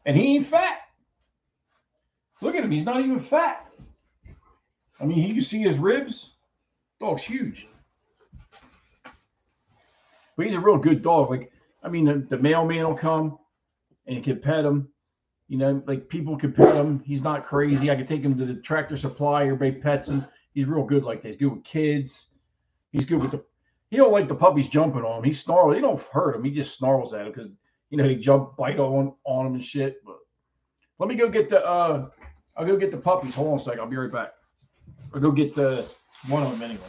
And he ain't fat. Look at him, he's not even fat. I mean, you can see his ribs. Dog's huge. But he's a real good dog. Like, I mean, the mailman will come and you can pet him. Like people can pet him. He's not crazy. I can take him to the Tractor Supply. Everybody pets him. He's real good like that. He's good with kids. He's good with he don't like the puppies jumping on him. He snarls. He don't hurt him. He just snarls at him because, they jump, bite on him and shit. But let me go get I'll go get the puppies. Hold on a second. I'll be right back. I'll go get one of them anyway.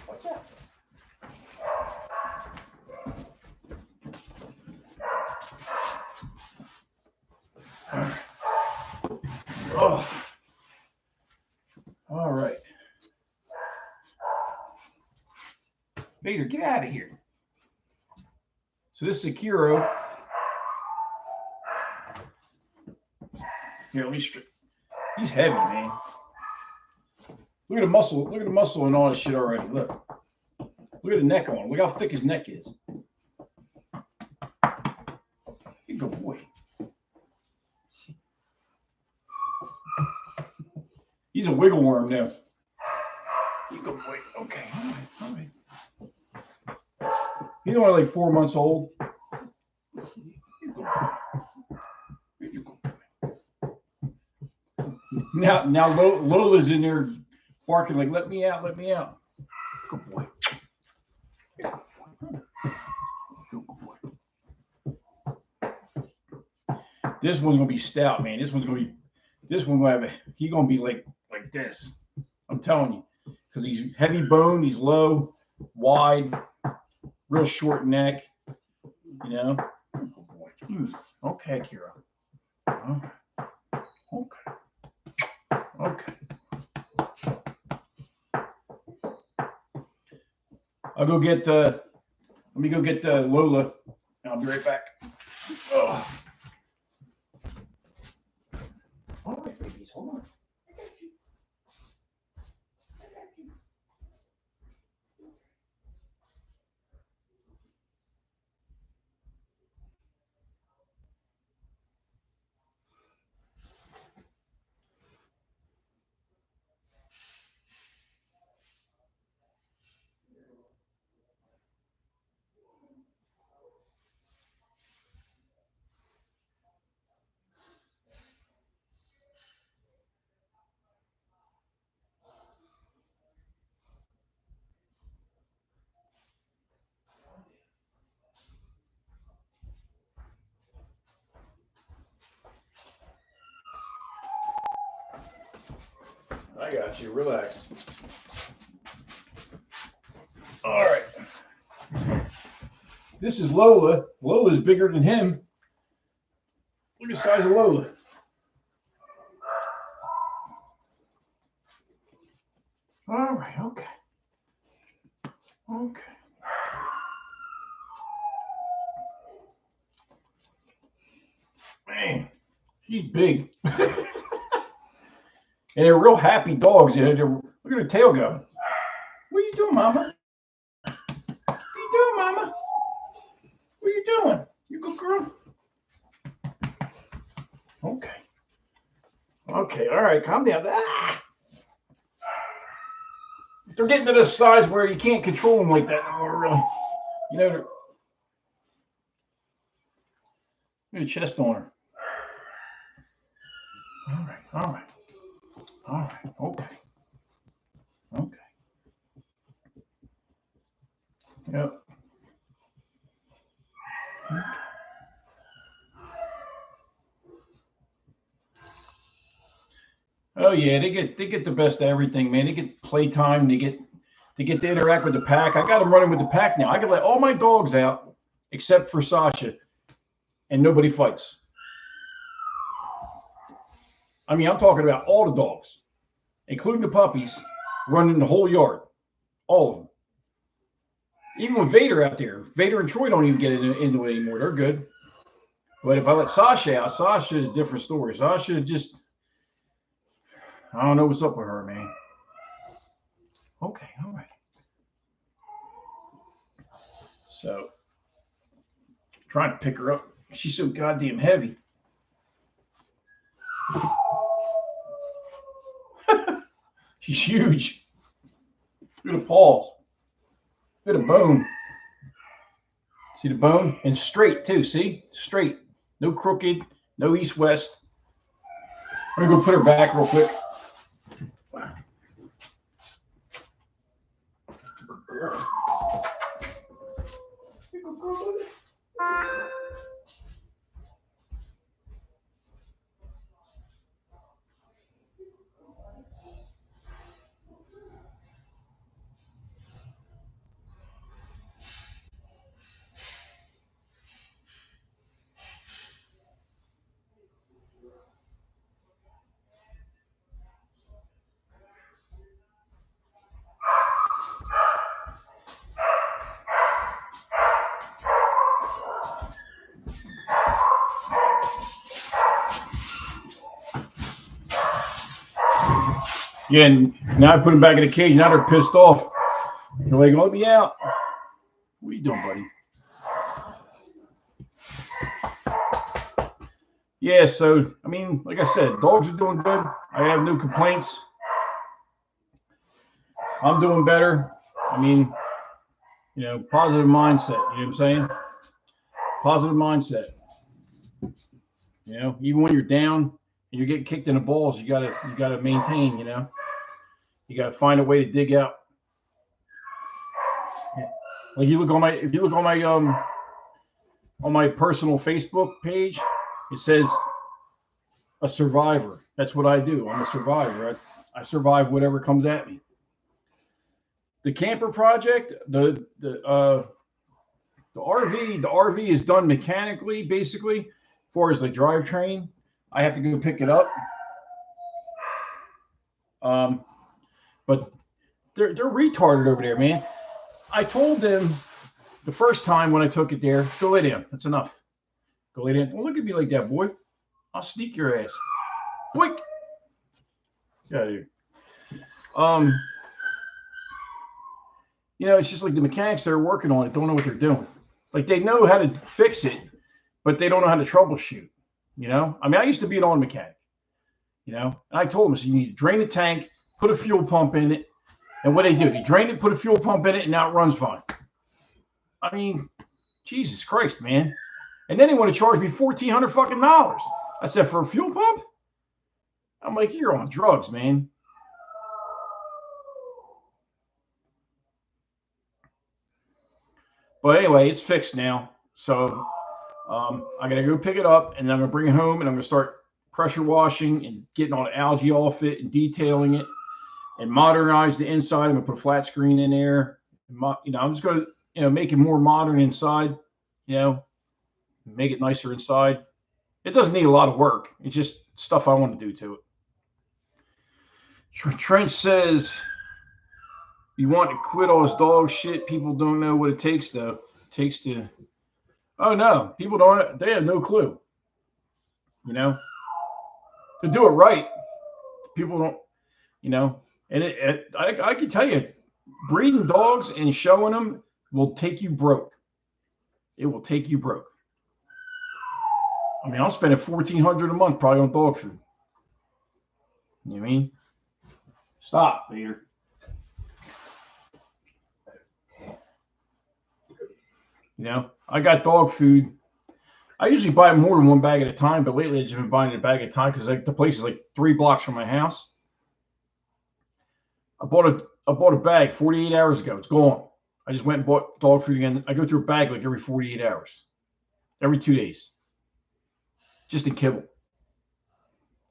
What's up? Oh. All right. Vader, get out of here. So this is Akiro. Here, let me strip. He's heavy, man. Look at the muscle. Look at the muscle and all this shit already. Look. Look at the neck on him. Look how thick his neck is. Good boy. He's a wiggle worm now. You good boy. Okay. All right. He's only like 4 months old. Now Lola's in there barking like, let me out, let me out. Good boy. Good boy. This one's gonna be stout, man. He's gonna be like this. I'm telling you, because he's heavy bone, he's low, wide, real short neck. Oh boy. Okay, Kira. Okay. I'll go get let me go get Lola. I'll be right back. Oh. All right, babies, hold on. I got you. Relax. All right. This is Lola. Lola's bigger than him. Look at the size of Lola. All right. Okay. Okay. Man, she's big. And they're real happy dogs. You know, look at her tail go. What are you doing, Mama? What are you doing, Mama? What are you doing? You good girl? Okay. Okay. All right. Calm down. Ah! They're getting to this size where you can't control them like that anymore, really. You know, look at the chest on her. All right. All right. All right. Okay. Okay. Yep. Okay. Oh yeah, they get the best of everything, man. They get playtime. They get to interact with the pack. I got them running with the pack now. I can let all my dogs out except for Sasha, and nobody fights. I mean, I'm talking about all the dogs, including the puppies, running the whole yard, all of them. Even with Vader out there, Vader and Troy don't even get into it anymore. They're good. But if I let Sasha out, Sasha is a different story. Sasha is just, I don't know what's up with her, man. Okay, all right. So, trying to pick her up. She's so goddamn heavy. She's huge. Look at the paws. Look at the bone. See the bone? And straight, too. See? Straight. No crooked. No east-west. I'm going to go put her back real quick. Yeah, and now I put them back in the cage. Now they're pissed off. They're like, let me out. What are you doing, buddy? Yeah, so, I mean, like I said, dogs are doing good. I have no complaints. I'm doing better. I mean, you know, positive mindset. You know what I'm saying? Positive mindset. You know, even when you're down and you're getting kicked in the balls, you gotta maintain. You know, you gotta find a way to dig out. Like if you look on my personal Facebook page, it says a survivor. That's what I do. I'm a survivor. I survive whatever comes at me. The camper project, the RV is done mechanically, basically, as far as the drivetrain. I have to go pick it up. But they're retarded over there, man. I told them the first time when I took it there, go lay down. That's enough. Go lay down. Don't look at me like that, boy. I'll sneak your ass. Boink. Get out of here. You know, it's just like the mechanics that are working on it don't know what they're doing. Like they know how to fix it, but they don't know how to troubleshoot. You know, I mean, I used to be an auto mechanic. You know, and I told them, so you need to drain the tank, put a fuel pump in it, and what they do, they drain it, put a fuel pump in it, and now it runs fine. I mean, Jesus Christ, man. And then they want to charge me $1,400 fucking dollars. I said, for a fuel pump? I'm like, you're on drugs, man. But anyway, it's fixed now. So I got to go pick it up, and then I'm going to bring it home, and I'm going to start pressure washing and getting all the algae off it and detailing it. and modernize the inside. I'm gonna put a flat screen in there. I'm just gonna make it more modern inside. You know, make it nicer inside. It doesn't need a lot of work. It's just stuff I want to do to it. Trench says you want to quit all this dog shit. People don't know what it takes though. It takes to. Oh no, people don't. They have no clue. You know, to do it right. People don't. And I can tell you, breeding dogs and showing them will take you broke. It will take you broke. I mean, I'll spend $1,400 a month probably on dog food. You know what I mean? Stop, Peter. I got dog food. I usually buy more than one bag at a time, but lately I've just been buying a bag at a time because the place is like 3 blocks from my house. I bought a bag 48 hours ago. It's gone. I just went and bought dog food again. I go through a bag like every 48 hours, every 2 days, just in kibble.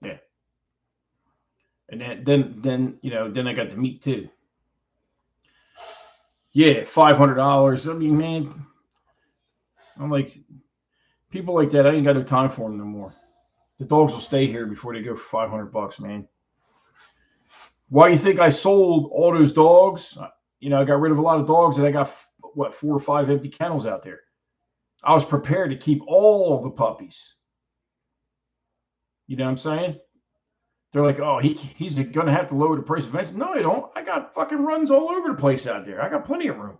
Yeah. And then I got the meat too. Yeah, $500. I mean, man, I'm like, people like that, I ain't got no time for them no more. The dogs will stay here before they go for $500, man. Why do you think I sold all those dogs? I got rid of a lot of dogs, and I got 4 or 5 empty kennels out there. I was prepared to keep all the puppies. You know what I'm saying? They're like, oh, he's going to have to lower the price eventually. No, I don't. I got fucking runs all over the place out there. I got plenty of room.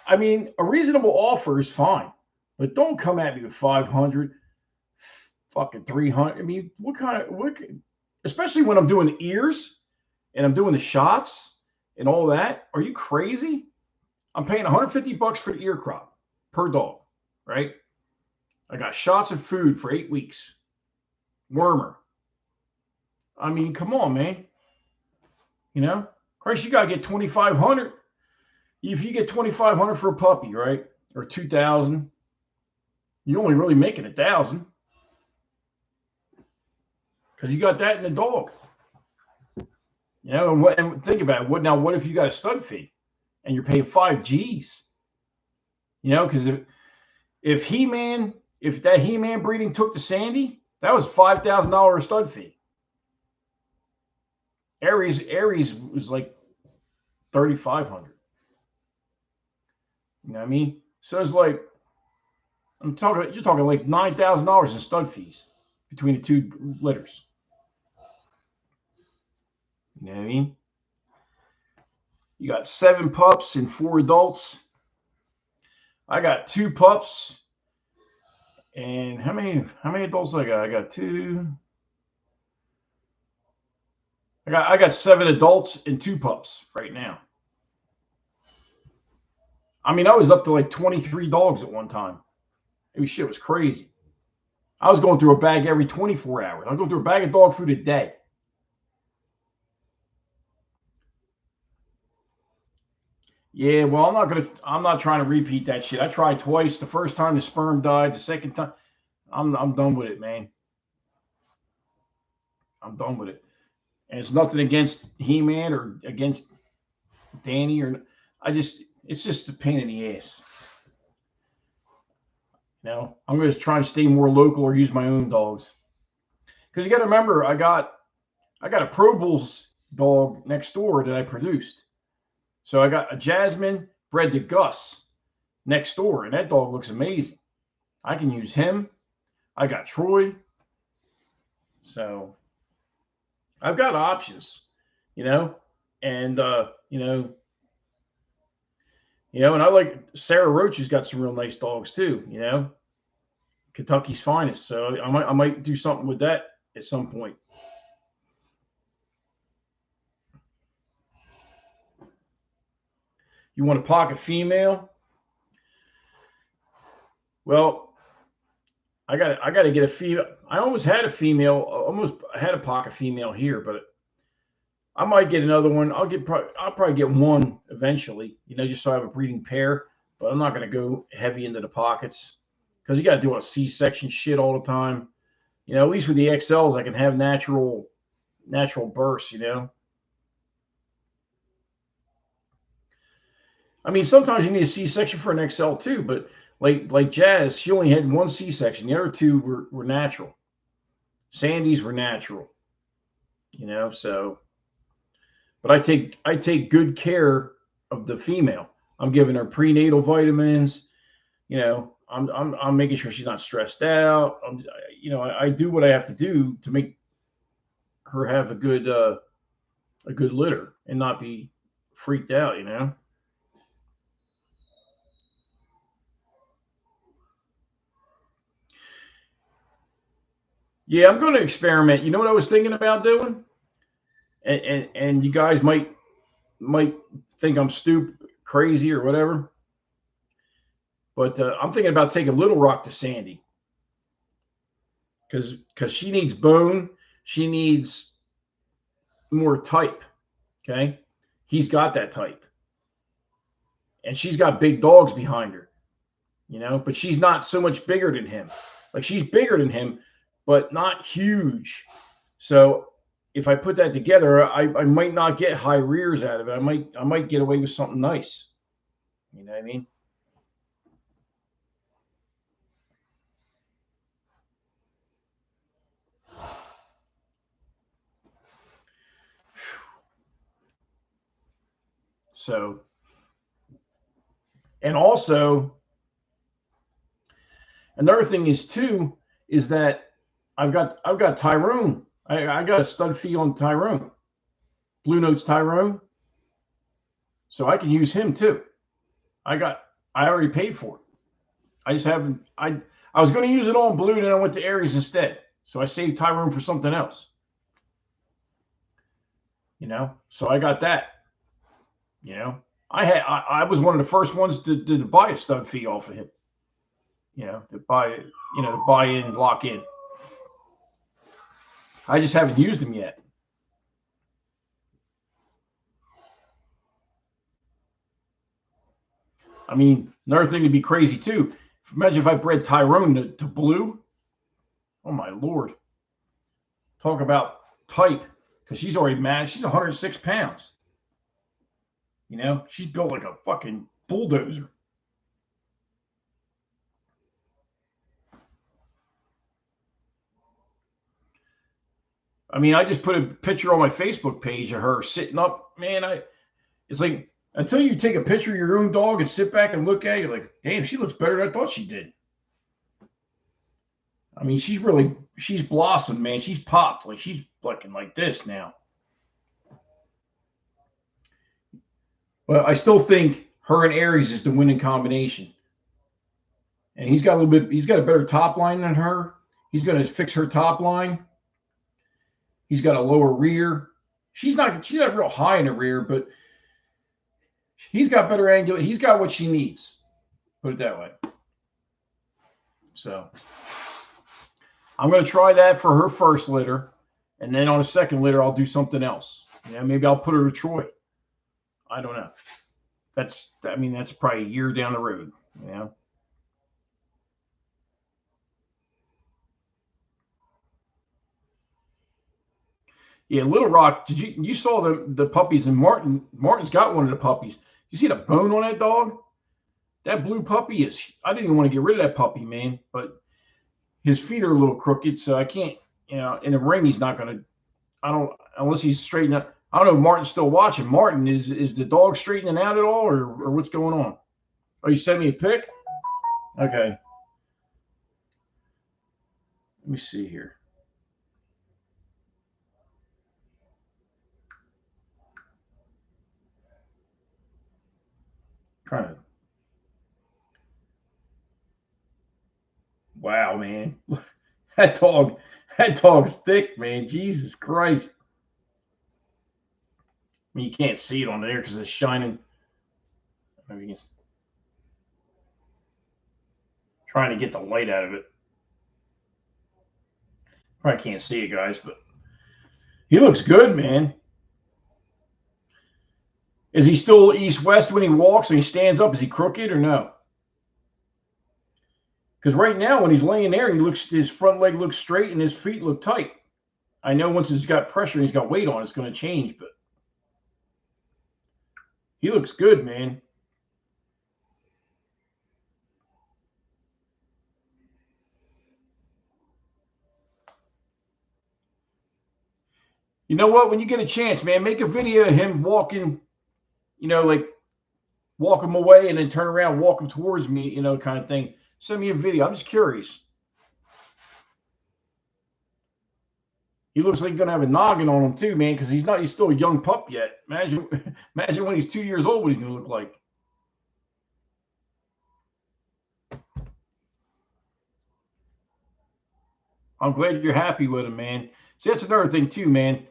I mean, a reasonable offer is fine, but don't come at me with 500, fucking 300. I mean, especially when I'm doing the ears and I'm doing the shots and all that. Are you crazy? I'm paying $150 for the ear crop per dog, right? I got shots of food for 8 weeks. Wormer. I mean, come on, man. Christ, you gotta get $2,500. If you get $2,500 for a puppy, right, or $2,000, you're only really making $1,000 because you got that in the dog. And think about it. What if you got a stud fee and you're paying 5 G's? Because if that He-Man breeding took to Sandy, that was $5,000 stud fee. Aries was like $3,500. You know what I mean? So it's like you're talking like $9,000 in stud fees between the 2 litters. You know what I mean? You got 7 pups and 4 adults. I got 2 pups. And how many adults I got? I got 2. I got 7 adults and 2 pups right now. I mean, I was up to like 23 dogs at one time. Shit was crazy. I was going through a bag every 24 hours. I was going through a bag of dog food a day. Yeah, well, I'm not trying to repeat that shit. I tried twice. The first time the sperm died. The second time, I'm done with it, man. I'm done with it. And it's nothing against He-Man or against Danny it's just a pain in the ass. I'm going to try and stay more local or use my own dogs. Because you got to remember, I got a Pro Bulls dog next door that I produced. So I got a Jasmine bred to Gus next door, and that dog looks amazing. I can use him. I got Troy. So I've got options, and and I like Sarah Roach has got some real nice dogs too, Kentucky's finest. So I might do something with that at some point. You want a pocket female? Well, I got to get a female. I almost had a female. Almost had a pocket female here, but I might get another one. I'll probably get one eventually, just so I have a breeding pair. But I'm not going to go heavy into the pockets because you got to do a C-section shit all the time. At least with the XLs, I can have natural bursts. I mean, sometimes you need a C-section for an XL too, but like Jazz, she only had one C-section. The other two were natural. Sandy's were natural. So, but I take good care of the female. I'm giving her prenatal vitamins. I'm making sure she's not stressed out. I do what I have to do to make her have a good litter and not be freaked out. Yeah, I'm going to experiment. You know what I was thinking about doing, and you guys might think I'm stupid, crazy, or whatever. But I'm thinking about taking Little Rock to Sandy because she needs bone, she needs more type. Okay, he's got that type, and she's got big dogs behind her. But she's not so much bigger than him. Like she's bigger than him, but not huge. So if I put that together, I might not get high rears out of it. I might get away with something nice. You know what I mean? So, and also another thing is that I've got Tyrone. I got a stud fee on Tyrone, Blue Notes Tyrone, so I can use him too. I already paid for it. I just haven't. I was going to use it on Blue, and I went to Aries instead. So I saved Tyrone for something else. So I got that. I was one of the first ones to buy a stud fee off of him. To buy in, lock in. I just haven't used them yet. I mean, another thing to be crazy too. Imagine if I bred Tyrone to Blue. Oh my Lord! Talk about type, because she's already mad. She's 106 pounds. She's built like a fucking bulldozer. I mean, I just put a picture on my Facebook page of her sitting up. Man, it's like until you take a picture of your own dog and sit back and look at it, you're like, damn, she looks better than I thought she did. I mean, she's blossomed, man. She's popped. Like she's looking like this now. But I still think her and Aries is the winning combination. And he's got a better top line than her. He's going to fix her top line. He's got a lower rear. She's not real high in the rear, but he's got better angle. He's got what she needs. Put it that way. So I'm going to try that for her first litter. And then on a second litter, I'll do something else. Maybe I'll put her to Troy. I don't know. That's probably a year down the road. Yeah, Little Rock. You saw the puppies, and Martin's got one of the puppies. You see the bone on that dog? That blue puppy is. I didn't even want to get rid of that puppy, man. But his feet are a little crooked, so I can't. In the ring, he's not gonna. I don't unless he's straightened up. I don't know if Martin's still watching. Martin, is the dog straightening out at all, or what's going on? Oh, you sent me a pic? Okay. Let me see here. Trying to. Wow, man. That dog's thick, man. Jesus Christ. I mean, you can't see it on there because it's shining. I mean, trying to get the light out of it. Probably can't see it, guys, but he looks good, man. Is he still east-west when he walks and he stands up? Is he crooked or no? Because right now, when he's laying there, his front leg looks straight and his feet look tight. I know once he's got pressure and he's got weight on, it's going to change, but he looks good, man. You know what? When you get a chance, man, make a video of him walking, like walk him away and then turn around, walk him towards me, kind of thing. Send me a video. I'm just curious. He looks like he's gonna have a noggin on him too, man, because he's still a young pup yet. Imagine when he's 2 years old, what he's gonna look like. I'm glad you're happy with him, man. See, that's another thing too, man.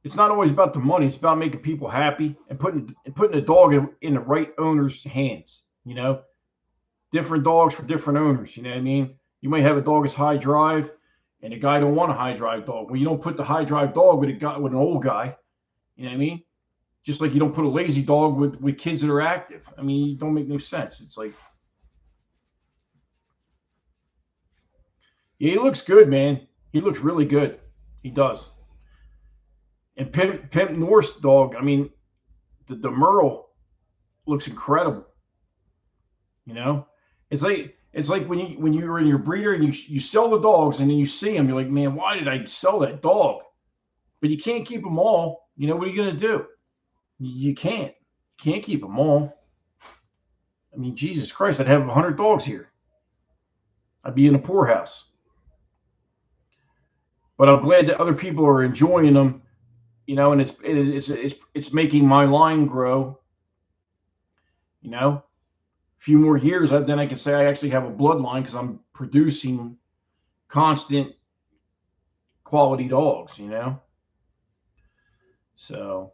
It's not always about the money. It's about making people happy and putting the dog in the right owner's hands. Different dogs for different owners. You know what I mean? You might have a dog that's high drive, and a guy don't want a high drive dog. Well, you don't put the high drive dog with an old guy. You know what I mean? Just like you don't put a lazy dog with kids that are active. I mean, it don't make no sense. It's like, yeah, he looks good, man. He looks really good. He does. And Pimp North's dog, I mean, the Merle looks incredible. It's like when you're in your breeder and you sell the dogs and then you see them, you're like, man, why did I sell that dog? But you can't keep them all. What are you gonna do? You can't keep them all. I mean, Jesus Christ, I'd have 100 dogs here. I'd be in a poorhouse. But I'm glad that other people are enjoying them, and it's making my line grow. A few more years, then I can say I actually have a bloodline because I'm producing constant quality dogs, So,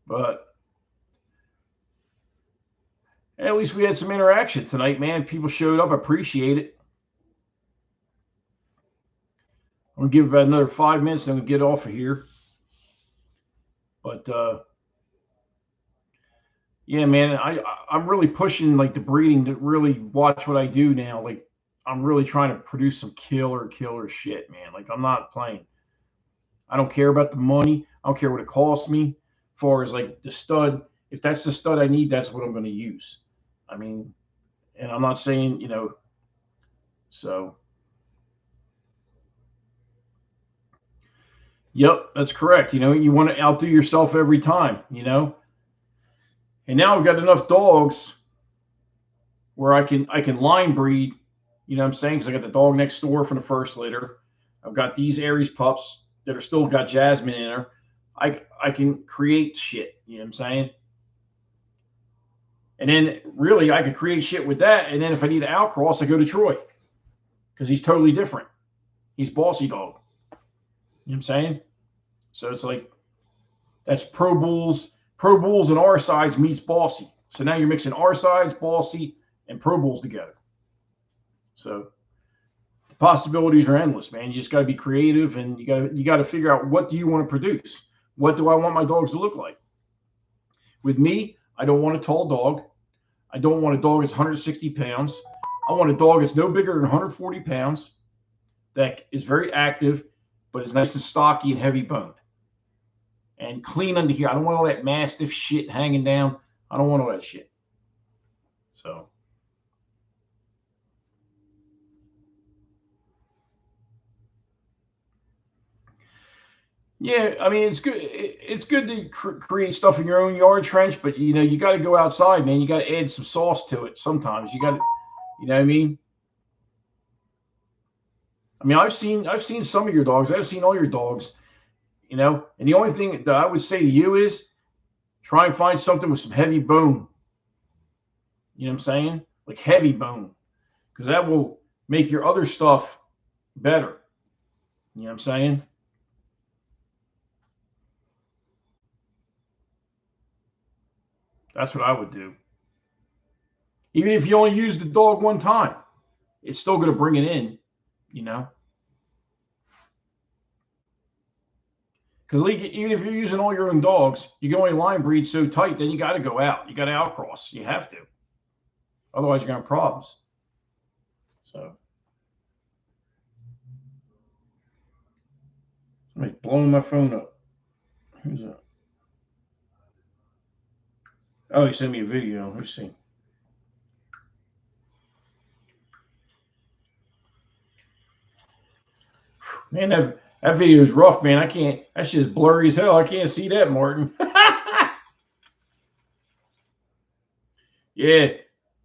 but at least we had some interaction tonight, man. People showed up. I appreciate it. I'm going to give about another 5 minutes and we'll get off of here. But, yeah, man, I'm really pushing like the breeding to really watch what I do now. Like, I'm really trying to produce some killer shit, man. Like, I'm not playing. I don't care about the money. I don't care what it costs me. As far as like the stud, if that's the stud I need, that's what I'm going to use. I mean, and I'm not saying, so. Yep, that's correct. You want to outdo yourself every time, And now I've got enough dogs where I can line breed, you know what I'm saying? Because I got the dog next door from the first litter. I've got these Aries pups that are still got Jasmine in her. I can create shit, you know what I'm saying? And then really I could create shit with that. And then if I need an outcross, I go to Troy because he's totally different. He's bossy dog. You know what I'm saying? So it's like that's Pro Bulls and R sides meets bossy. So now you're mixing R sides, bossy, and Pro Bulls together. So the possibilities are endless, man. You just got to be creative, and you got to figure out what do you want to produce. What do I want my dogs to look like? With me, I don't want a tall dog. I don't want a dog that's 160 pounds. I want a dog that's no bigger than 140 pounds, that is very active, but is nice and stocky and heavy boned. And clean under here. I don't want all that mastiff shit hanging down. I don't want all that shit. So. Yeah, I mean, it's good. It's good to create stuff in your own yard, Trench, but you got to go outside, man. You got to add some sauce to it. Sometimes you got to, you know what I mean? I mean, I've seen some of your dogs. I've seen all your dogs, and the only thing that I would say to you is try and find something with some heavy bone. You know what I'm saying? Like heavy bone, because that will make your other stuff better. You know what I'm saying? That's what I would do. Even if you only use the dog one time, it's still going to bring it in, Because even if you're using all your own dogs, you can only line breed so tight, then you got to go out. You got to outcross. You have to. Otherwise, you're going to have problems. So somebody's blowing my phone up. Who's that? Oh, he sent me a video. Let's see. Man, that video is rough, man. I can't. That shit's blurry as hell. I can't see that, Martin. Yeah,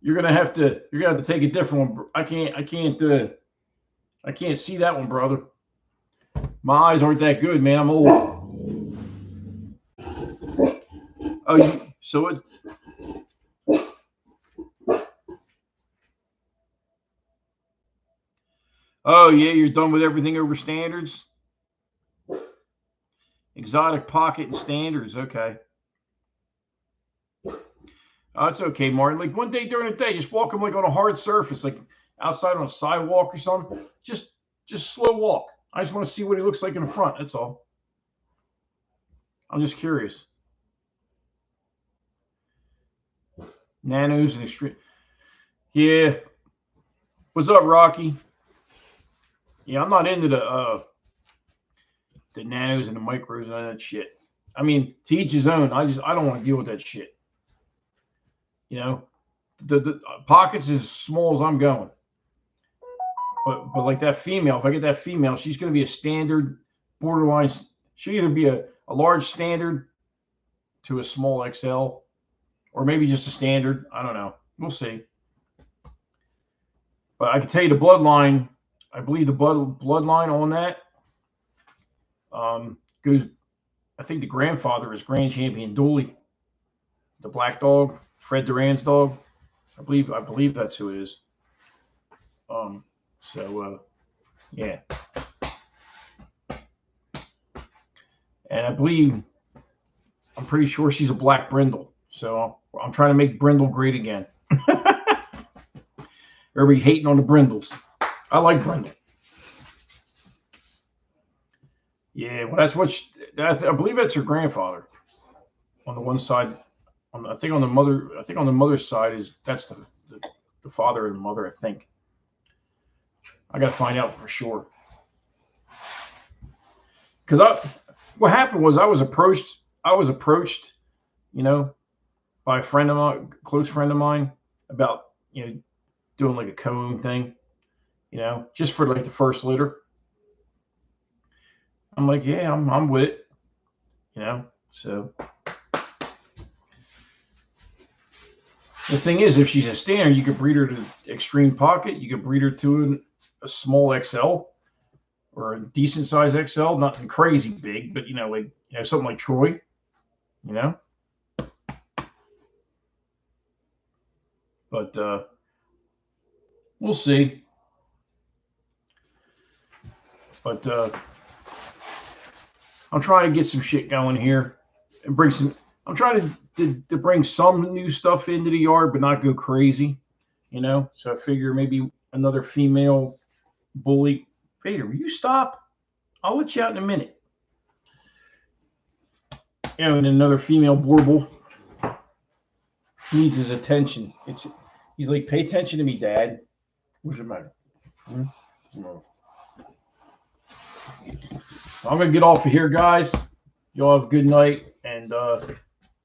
you're gonna have to. You're gonna have to take a different one. I can't. I can't see that one, brother. My eyes aren't that good, man. I'm old. Oh, so it. Oh yeah, you're done with everything over standards. Exotic pocket and standards. Okay. Oh, it's okay, Martin. Like one day during the day, just walk him like on a hard surface, like outside on a sidewalk or something. Just slow walk. I just want to see what he looks like in the front. That's all. I'm just curious. Nanos and extreme. Yeah. What's up, Rocky? Yeah, I'm not into the nanos and the micros and all that shit. I mean, to each his own. I don't want to deal with that shit. You know, the pockets as small as I'm going. But like that female, if I get that female, she's going to be a standard borderline. She'll either be a large standard to a small XL, or maybe just a standard. I don't know. We'll see. But I can tell you the bloodline. I believe the bloodline on that goes. I think the grandfather is Grand Champion Dooley, the black dog, Fred Duran's dog. I believe that's who it is. Yeah. And I believe, I'm pretty sure she's a black brindle. So I'm trying to make brindle great again. Everybody hating on the brindles. I like brindle. Yeah, well, that's what I believe that's her grandfather. On the one side, I think on the mother's side that's the father and the mother. I think. I got to find out for sure. Because what happened was I was approached, you know, by a friend of mine, close friend of mine, about doing like a co-own thing, just for like the first litter. I'm like, yeah, I'm with it, So the thing is, if she's a standard, you could breed her to extreme pocket. You could breed her to a small XL or a decent size XL, nothing crazy big, but something like Troy, But we'll see. But I'm trying to get some shit going here and bring some. I'm trying to bring some new stuff into the yard, but not go crazy, So I figure maybe another female bully. Vader, will you stop? I'll let you out in a minute. And another female warble needs his attention. He's like, pay attention to me, Dad. What's the matter? No. I'm gonna get off of here, guys. Y'all have a good night. And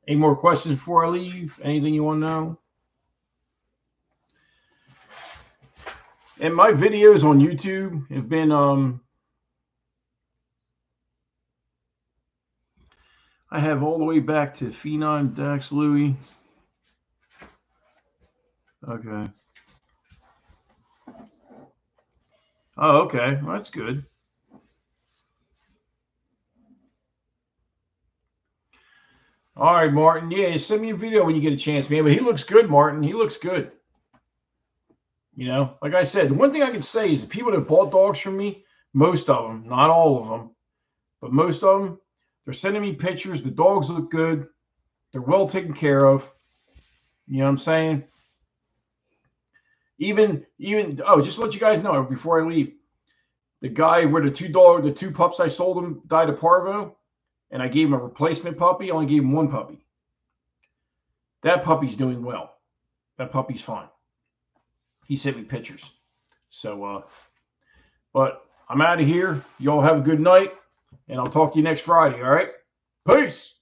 any more questions before I leave? Anything you want to know? And my videos on YouTube have been I have all the way back to Phenom, Dax, Louie. Okay. Oh, okay. Well, that's good. All right, Martin. Yeah, send me a video when you get a chance, man. But he looks good, Martin. He looks good. Like I said, the one thing I can say is the people that bought dogs from me, most of them, not all of them, but most of them, they're sending me pictures. The dogs look good. They're well taken care of. You know what I'm saying? Even just to let you guys know before I leave, the guy where the two pups I sold him died of parvo, and I gave him a replacement puppy. I only gave him one puppy. That puppy's doing well. That puppy's fine. He sent me pictures. So, but I'm out of here. Y'all have a good night, and I'll talk to you next Friday. All right? Peace.